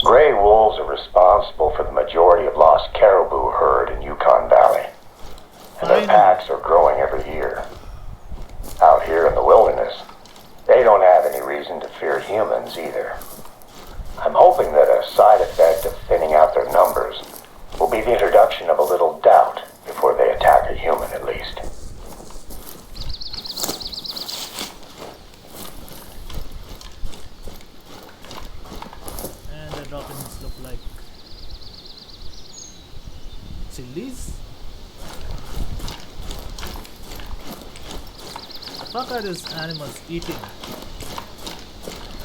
Gray wolves are responsible for the majority of lost caribou herd in Yukon Valley. And their packs are growing every year. Out here in the wilderness, they don't have any reason to fear humans either. I'm hoping that a side effect of thinning out their numbers will be the introduction of a little doubt before they attack a human, at least. And the droppings look like chilies. The fuck are these animals eating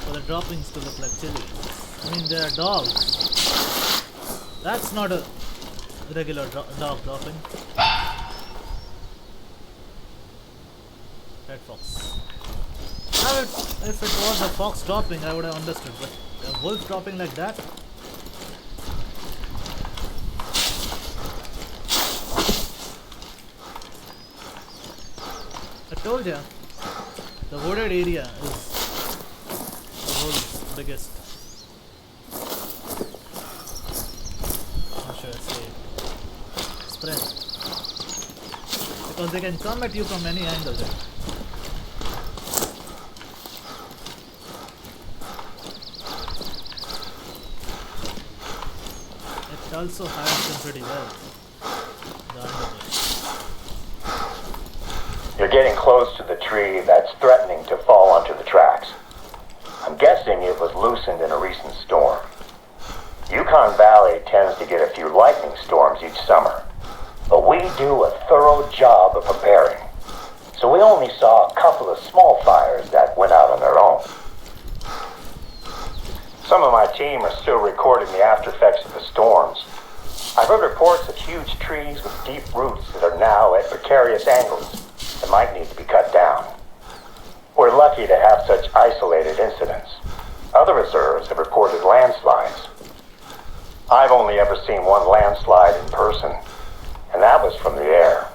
for the droppings to look like chilies? I mean, they are dogs. That's not a regular dog dropping. Red fox. Now if it was a fox dropping, I would have understood, but a wolf dropping like that? I told ya, the wooded area is the world's biggest. How should I say it? Spread. Because they can come at you from any angle then. It also hides them pretty well. The underbrush. You're getting close to the tree that's threatening to fall onto the tracks. I'm guessing it was loosened in a recent storm. Yukon Valley tends to get a few lightning storms each summer, but we do a thorough job of preparing. so we only saw a couple of small fires that went out on their own. Some of my team are still recording the after effects of the storms. I've heard reports of huge trees with deep roots that are now at precarious angles and might need to be cut down. We're lucky to have such isolated incidents. Other reserves have reported landslides. I've only ever seen one landslide in person, and that was from the air.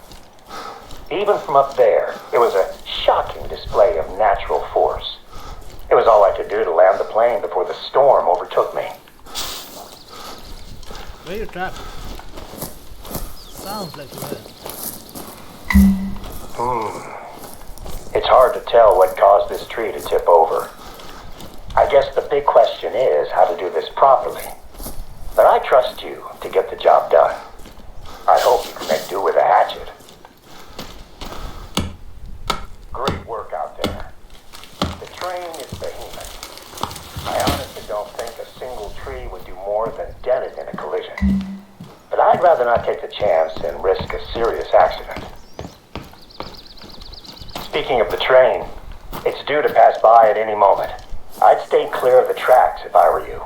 Even from up there, it was a shocking display of natural force. It was all I could do to land the plane before the storm overtook me. Where you trapped? Sounds like you were. It's hard to tell what caused this tree to tip over. I guess the big question is how to do this properly. But I trust you to get the job done. I hope you can make do with a hatchet. Great work out there. The train is behemoth. I honestly don't think a single tree would do more than dent it in a collision. But I'd rather not take the chance and risk a serious accident. Speaking of the train, it's due to pass by at any moment. I'd stay clear of the tracks if I were you.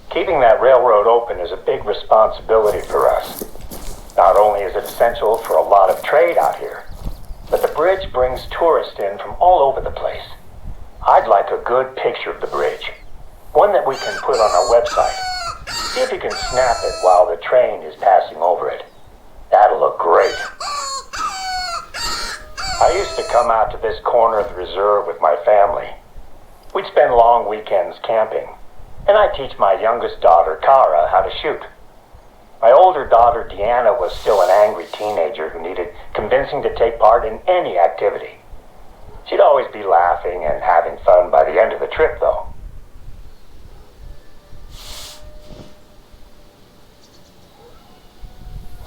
Keeping that railroad open is a big responsibility for us. Not only is it essential for a lot of trade out here, but the bridge brings tourists in from all over the place. I'd like a good picture of the bridge. One that we can put on our website. See if you can snap it while the train is passing over it. That'll look great. I used to come out to this corner of the reserve with my family. We'd spend long weekends camping, and I'd teach my youngest daughter, Kara, how to shoot. My older daughter, Deanna, was still an angry teenager who needed convincing to take part in any activity. She'd always be laughing and having fun by the end of the trip, though.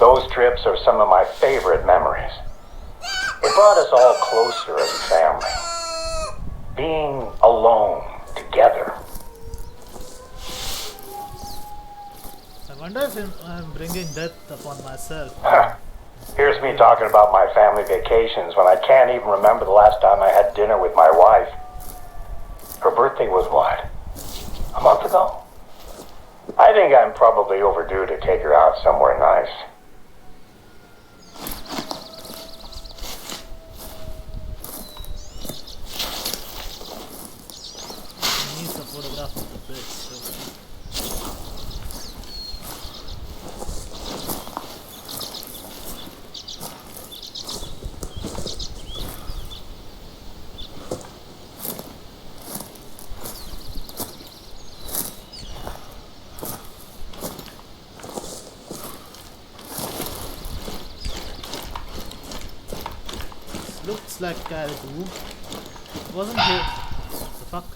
Those trips are some of my favorite memories. It brought us all closer as a family. Being alone together. I wonder if I'm bringing death upon myself. Here's me talking about my family vacations when I can't even remember the last time I had dinner with my wife. Her birthday was what? A month ago? I think I'm probably overdue to take her out somewhere nice. Needs a photograph of the bridge. So. Looks like caribou. Wasn't here. What the fuck?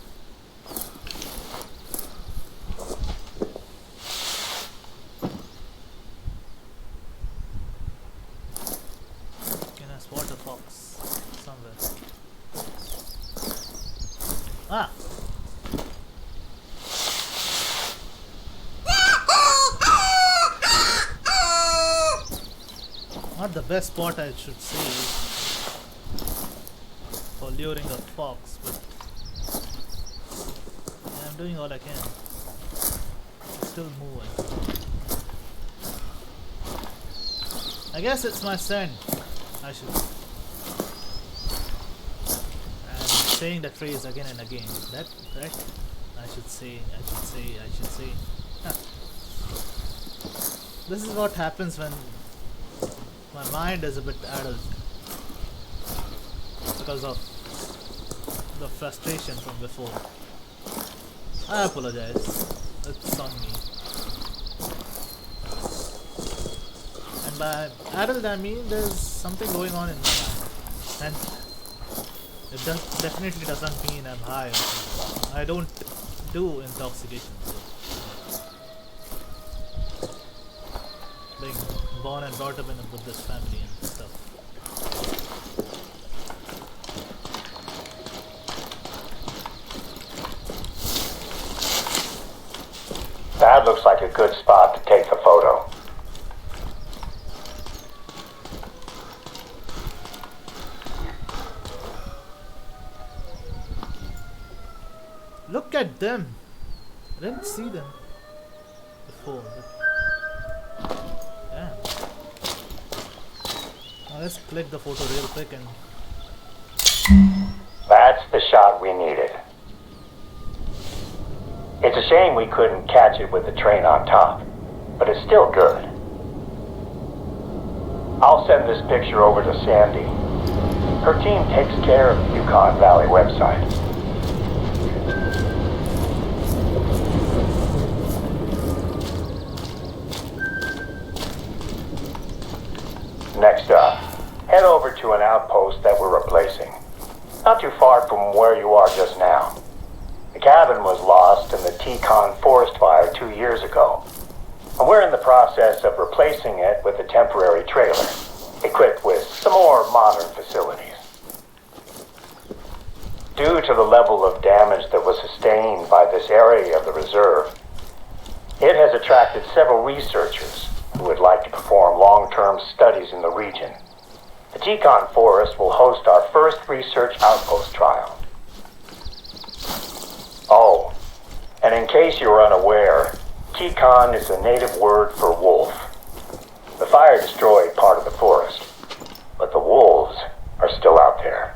Can I spot a fox somewhere? Ah! Not the best spot, I should say, for luring a fox, but yeah, I'm doing all I can. It's still moving. I guess it's my scent. I should. I'm saying that phrase again and again. Is that correct? I should say. Huh. This is what happens when my mind is a bit addled because of the frustration from before. I apologize. It's on me. And by addled I mean there's something going on in my mind. And it definitely doesn't mean I'm high or something. I don't do intoxication. Being born and brought up in a Buddhist family and stuff. That looks like a good spot to take the photo. Look at them. I didn't see them before. Yeah. Now let's click the photo real quick and That's the shot we needed. It's a shame we couldn't catch it with the train on top, but it's still good. I'll send this picture over to Sandy. Her team takes care of the Yukon Valley website. Next up, head over to an outpost that we're replacing. Not too far from where you are just now. The cabin was lost in the Yukon forest fire 2 years ago. And we're in the process of replacing it with a temporary trailer, equipped with some more modern facilities. Due to the level of damage that was sustained by this area of the reserve, it has attracted several researchers who would like to perform long-term studies in the region. The Yukon forest will host our first research outpost trial. Oh, and in case you were unaware, Yukon is a native word for wolf. The fire destroyed part of the forest, but the wolves are still out there.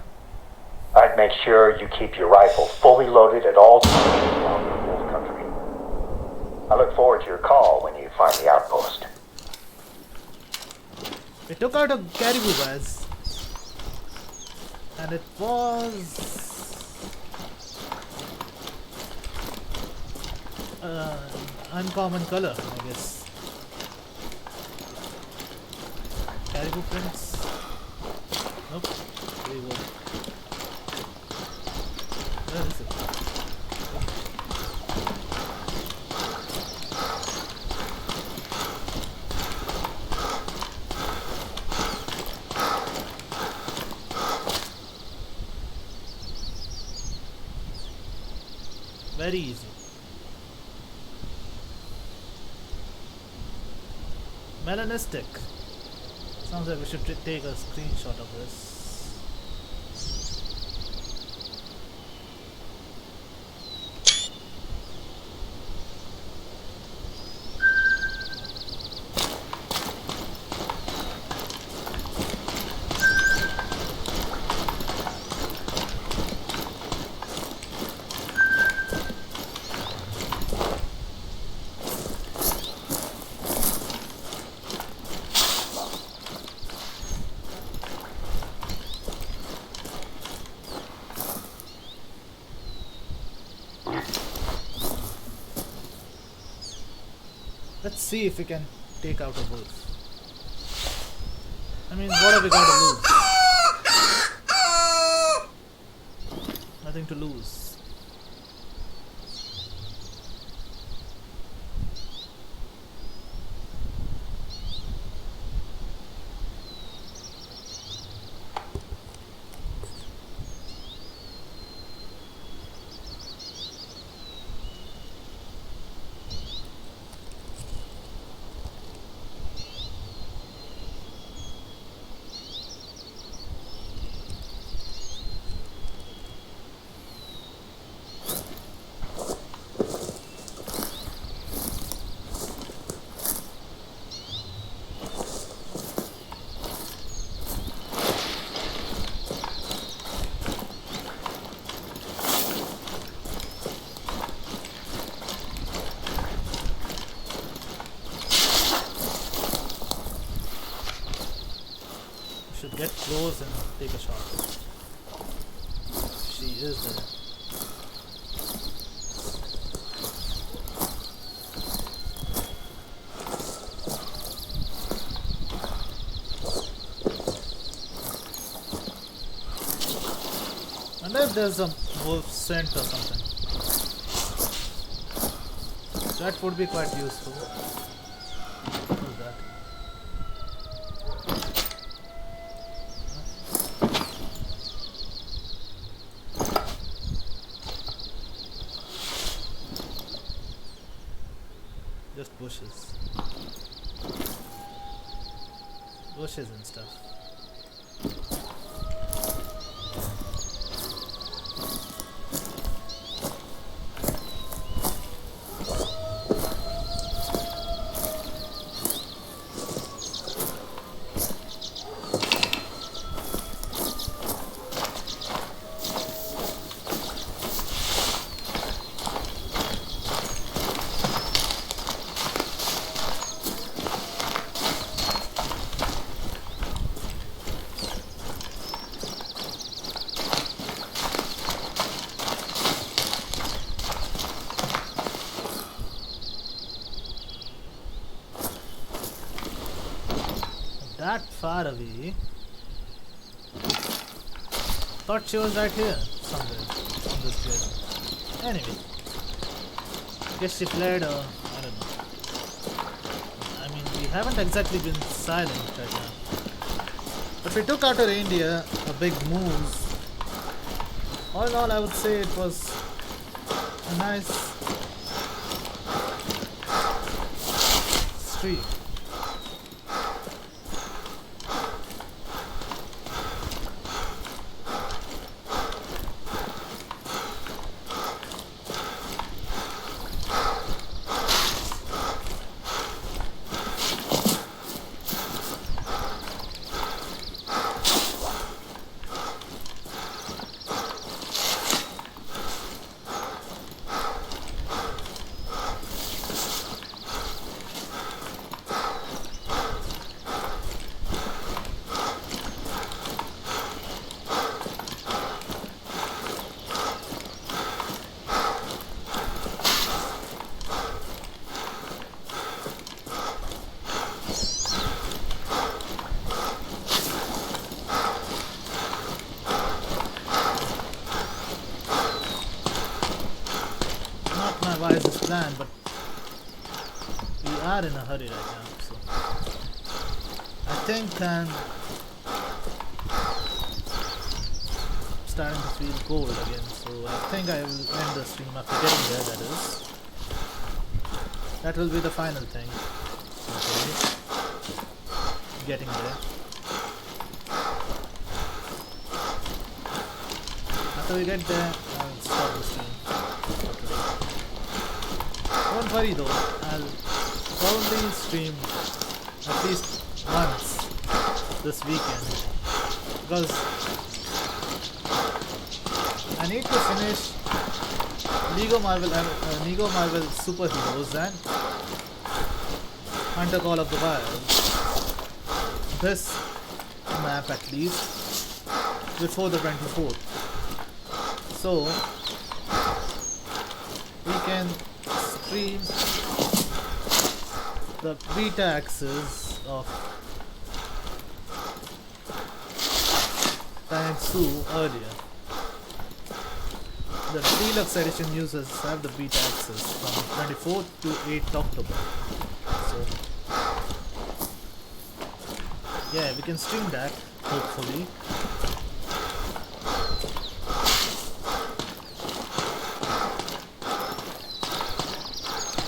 I'd make sure you keep your rifle fully loaded at all times while you're in wolf country. I look forward to your call when you find the outpost. we took out a caribou, guys. And it was uncommon color, I guess. Caribou prints. Nope. There you go. Where is it? Very easy. Melanistic. Sounds like we should take a screenshot of this. Let's see if we can take out a wolf. I mean, what are we going to lose? Nothing to lose. Should get close and take a shot. She is there. Wonder if there's a wolf scent or something. That would be quite useful. What is that? Just bushes. Bushes and stuff. that far away. Thought she was right here somewhere on this building. Anyway, guess she fled or I don't know. I mean, we haven't exactly been silent right now. But we took out a reindeer, a big moose. All in all, I would say it was a nice stream. Wisest plan, but we are in a hurry right now, so I think I'm starting to feel cold again, so I think I will end the stream after getting there, that is. That will be the final thing. Okay. Getting there. After we get there, I'll stop the stream. Don't worry though, I'll probably stream at least once this weekend because I need to finish Lego Marvel Superheroes and Hunter Call of the Wild, this map at least, before the 24th. So we can stream the beta access of Times 2 earlier. The deluxe edition users have the beta access from 24th to 8th October. So yeah, we can stream that hopefully.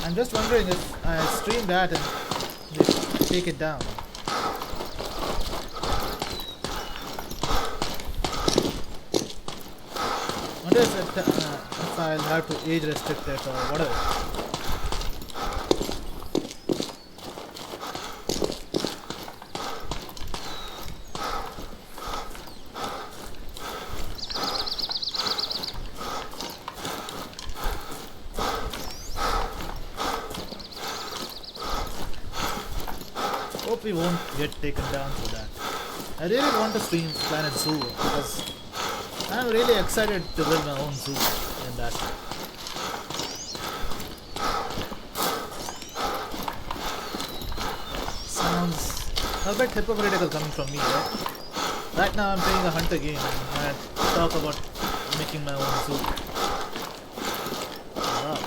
I'm just wondering if I stream that and they take it down. Wonder if I'll have to age restrict it or whatever. Hope we won't get taken down for that. I really want to stream Planet Zoo because I'm really excited to build my own zoo in that. Sounds a bit hypocritical coming from me, right? Right now I'm playing a hunter game and I talk about making my own zoo. Wow.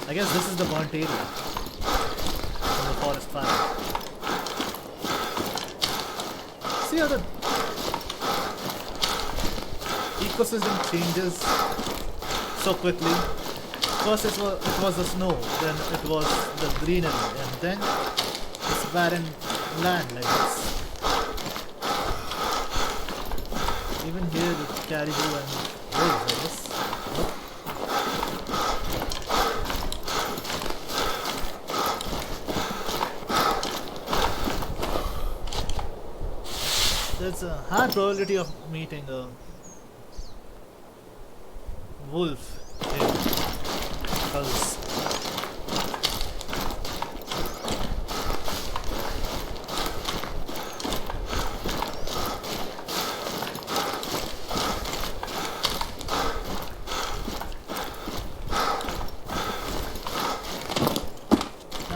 I guess this is the burnt area from the forest fire. See how the ecosystem changes so quickly. First it was the snow, then it was the greenery, and then this barren land like this. Even here the caribou and wolves, I guess. There's a high probability of meeting a wolf here because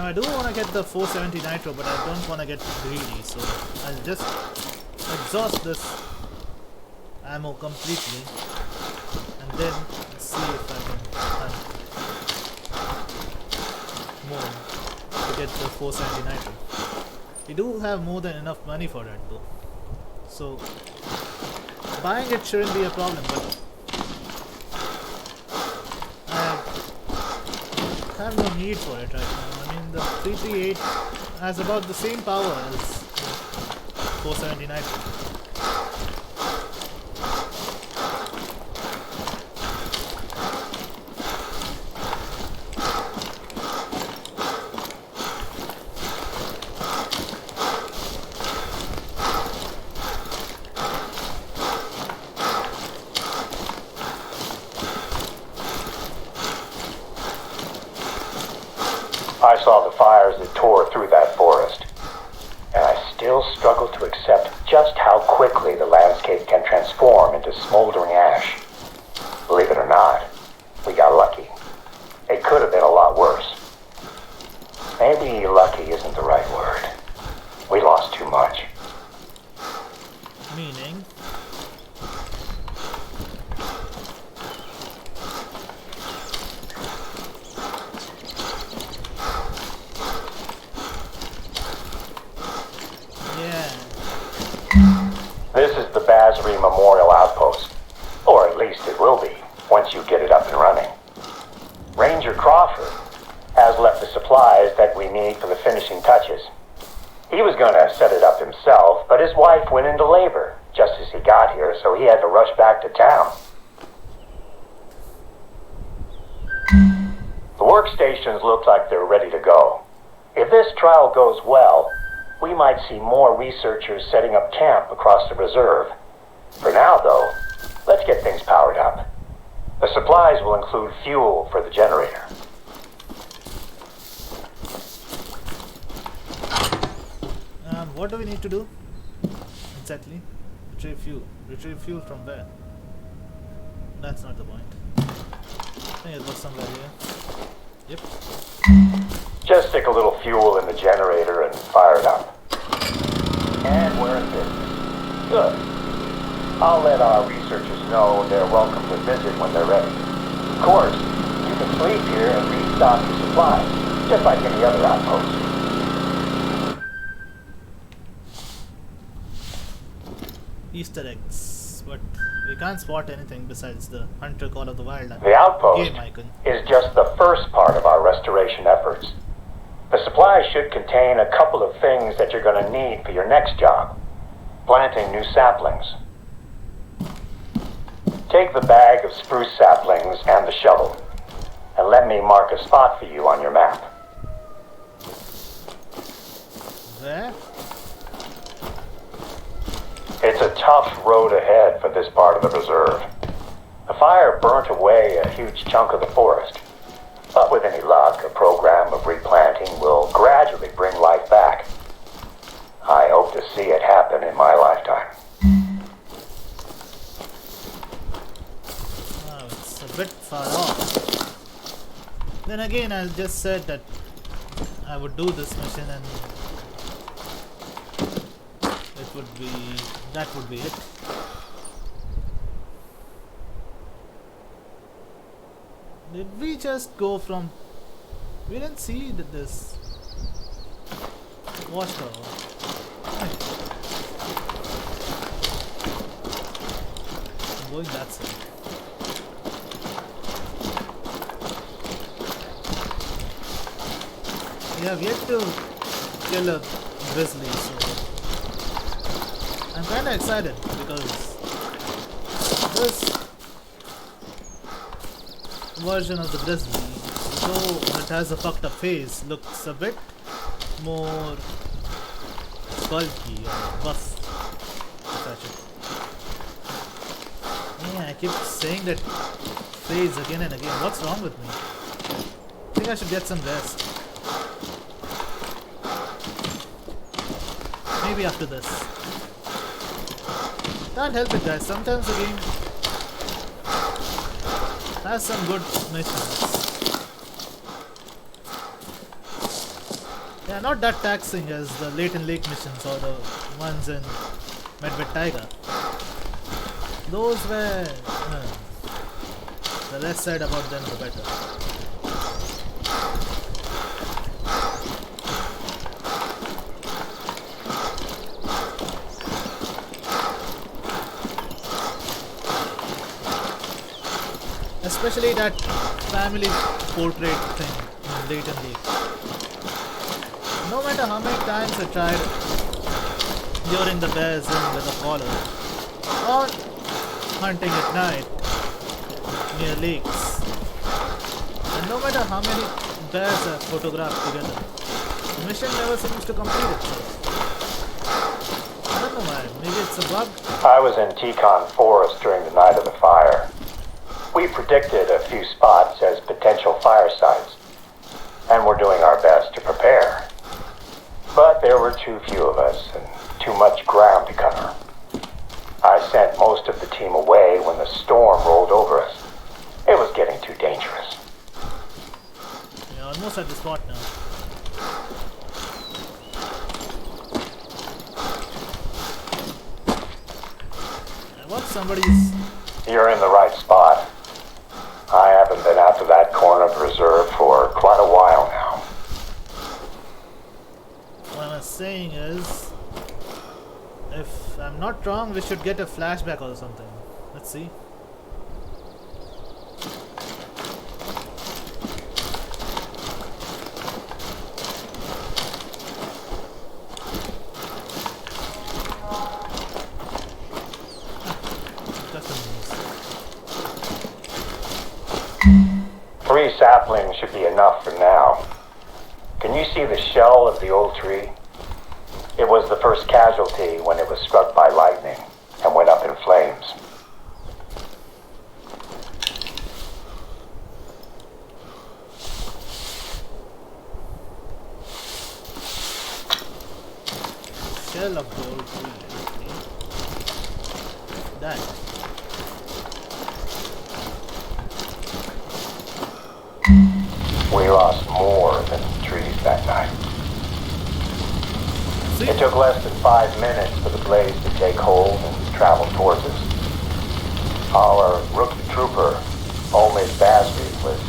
Now I do want to get the 470 nitro, but I don't want to get greedy, so I'll just exhaust this ammo completely and then see if I can hunt more to get the 470 nitro. We do have more than enough money for that though, so buying it shouldn't be a problem, but I have no need for it right now. I mean, the 338 has about the same power as 470 nitro. I saw the fires that tore through that forest, and I still struggle to accept just how quickly the landscape can transform into smoldering ash. Believe it or not, we got lucky. It could have been a lot worse. Maybe lucky isn't the right word. We lost too much. Meaning? This is the Basri Memorial Outpost. Or at least it will be, once you get it up and running. Ranger Crawford has left the supplies that we need for the finishing touches. He was gonna set it up himself, but his wife went into labor just as he got here, so he had to rush back to town. The workstations look like they're ready to go. If this trial goes well, we might see more researchers setting up camp across the reserve. For now, though, let's get things powered up. The supplies will include fuel for the generator. What do we need to do? Exactly. Retrieve fuel. Retrieve fuel from where? That's not the point. I think it was somewhere here. Yep. Just stick a little fuel in the generator and fire it up. And we're in business. Good. I'll let our researchers know they're welcome to visit when they're ready. Of course, you can sleep here and restock your supplies, just like any other outpost. Easter eggs, but we can't spot anything besides the Hunter Call of the Wild The outpost game icon. is just the first part of our restoration efforts. The supplies should contain a couple of things that you're going to need for your next job. Planting new saplings. Take the bag of spruce saplings and the shovel, and let me mark a spot for you on your map. Where? It's a tough road ahead for this part of the reserve. The fire burnt away a huge chunk of the forest. But with any luck, a program of replanting will gradually bring life back. I hope to see it happen in my lifetime. Oh, it's a bit far off. Then again, I just said that I would do this mission and that would be it. Did we just go from... We didn't see this watchtower. I'm going that side. We have yet to kill a grizzly, so I'm kinda excited because this version of the grizzly, though it has a fucked up face, looks a bit more bulky or buff. Yeah, I keep saying that phrase again and again. What's wrong with me? I think I should get some rest. Maybe after this. Can't help it, guys. Sometimes the game has some good missions. Yeah, not that taxing as the Leighton Lake missions or the ones in Medved Taiga. Those were... the less said about them, the better. Especially that family portrait thing in Leighton Lake. No matter how many times I tried luring the bears in with a collar or hunting at night near lakes, and no matter how many bears are photographed together, the mission never seems to complete itself. I don't know why, maybe it's a bug? I was in Yukon forest during the night of the fire. We predicted a few spots as potential fire sites, and we're doing our best to prepare. But there were too few of us, and too much ground to cover. I sent most of the team away when the storm rolled over us. It was getting too dangerous. We're almost at the spot now. I watched somebody's... You're in the right spot. I haven't been out to that corner of the reserve for quite a while now. What I was saying is, if I'm not wrong, we should get a flashback or something. Let's see. Three saplings should be enough for now. Can you see the shell of the old tree? It was the first casualty when it was struck by lightning and went up in flames. Shell of the old tree. Okay. That. We lost more than trees that night. See? It took less than 5 minutes for the blaze to take hold and travel towards us. Our rookie trooper, Omid Basri, was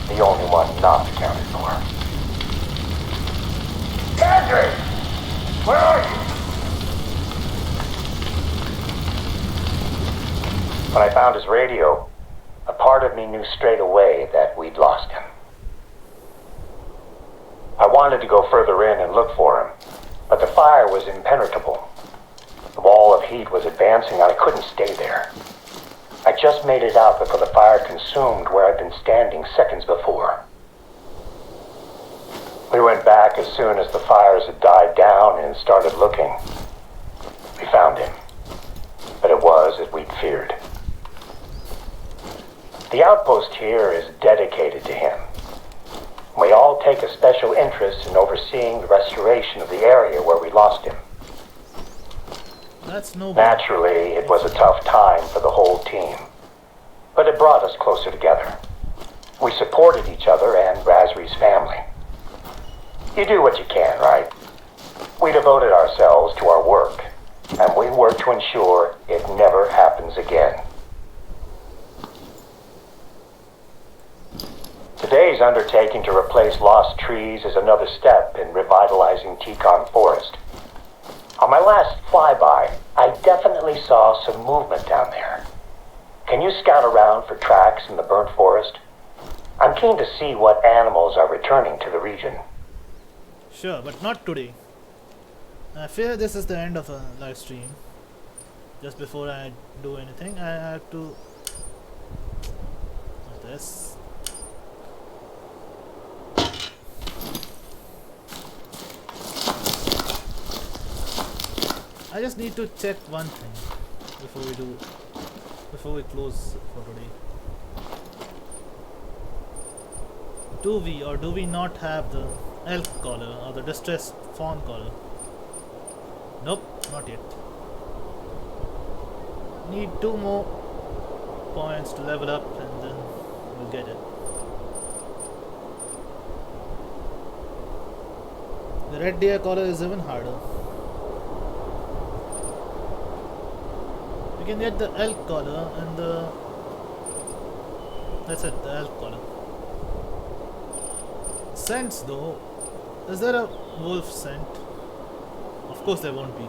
the only one not accounted for. Basri! Where are you? When I found his radio, a part of me knew straight away that we'd lost him. I wanted to go further in and look for him, but the fire was impenetrable. The wall of heat was advancing and I couldn't stay there. I just made it out before the fire consumed where I'd been standing seconds before. We went back as soon as the fires had died down and started looking. We found him, but it was as we'd feared. The outpost here is dedicated to him. We all take a special interest in overseeing the restoration of the area where we lost him. That's no bad. Naturally, it was a tough time for the whole team, but it brought us closer together. We supported each other and Razri's family. You do what you can, right? We devoted ourselves to our work, and we work to ensure it never happens again. Today's undertaking to replace lost trees is another step in revitalizing Yukon Forest. On my last flyby, I definitely saw some movement down there. Can you scout around for tracks in the burnt forest? I'm keen to see what animals are returning to the region. Sure, but not today. I fear this is the end of a live stream. Just before I do anything, I have to... this. I just need to check one thing before we close for today. Do we or do we not have the elk collar or the distressed fawn collar? Nope, not yet. Need 2 more points to level up and then we'll get it. The red deer collar is even harder. You can get the elk collar and the... That's it, the elk collar. Scents though. Is there a wolf scent? Of course there won't be.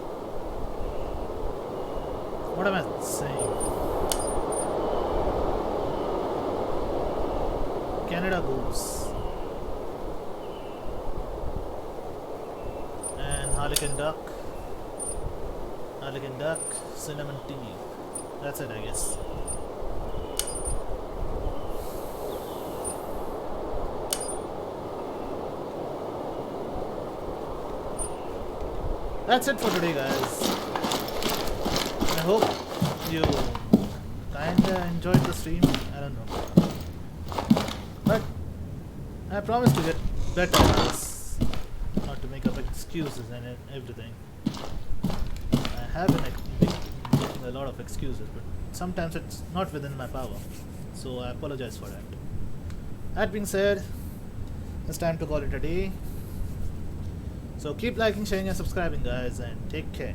What am I saying? Canada goose. And harlequin duck. Harlequin duck, cinnamon tea. That's it, I guess. That's it for today, guys. I hope you kinda enjoyed the stream. I don't know. But I promise to get better at this. Not to make up excuses and everything. I have been making a lot of excuses, but sometimes it's not within my power. So I apologize for that. That being said, it's time to call it a day. So keep liking, sharing and subscribing, guys, and take care.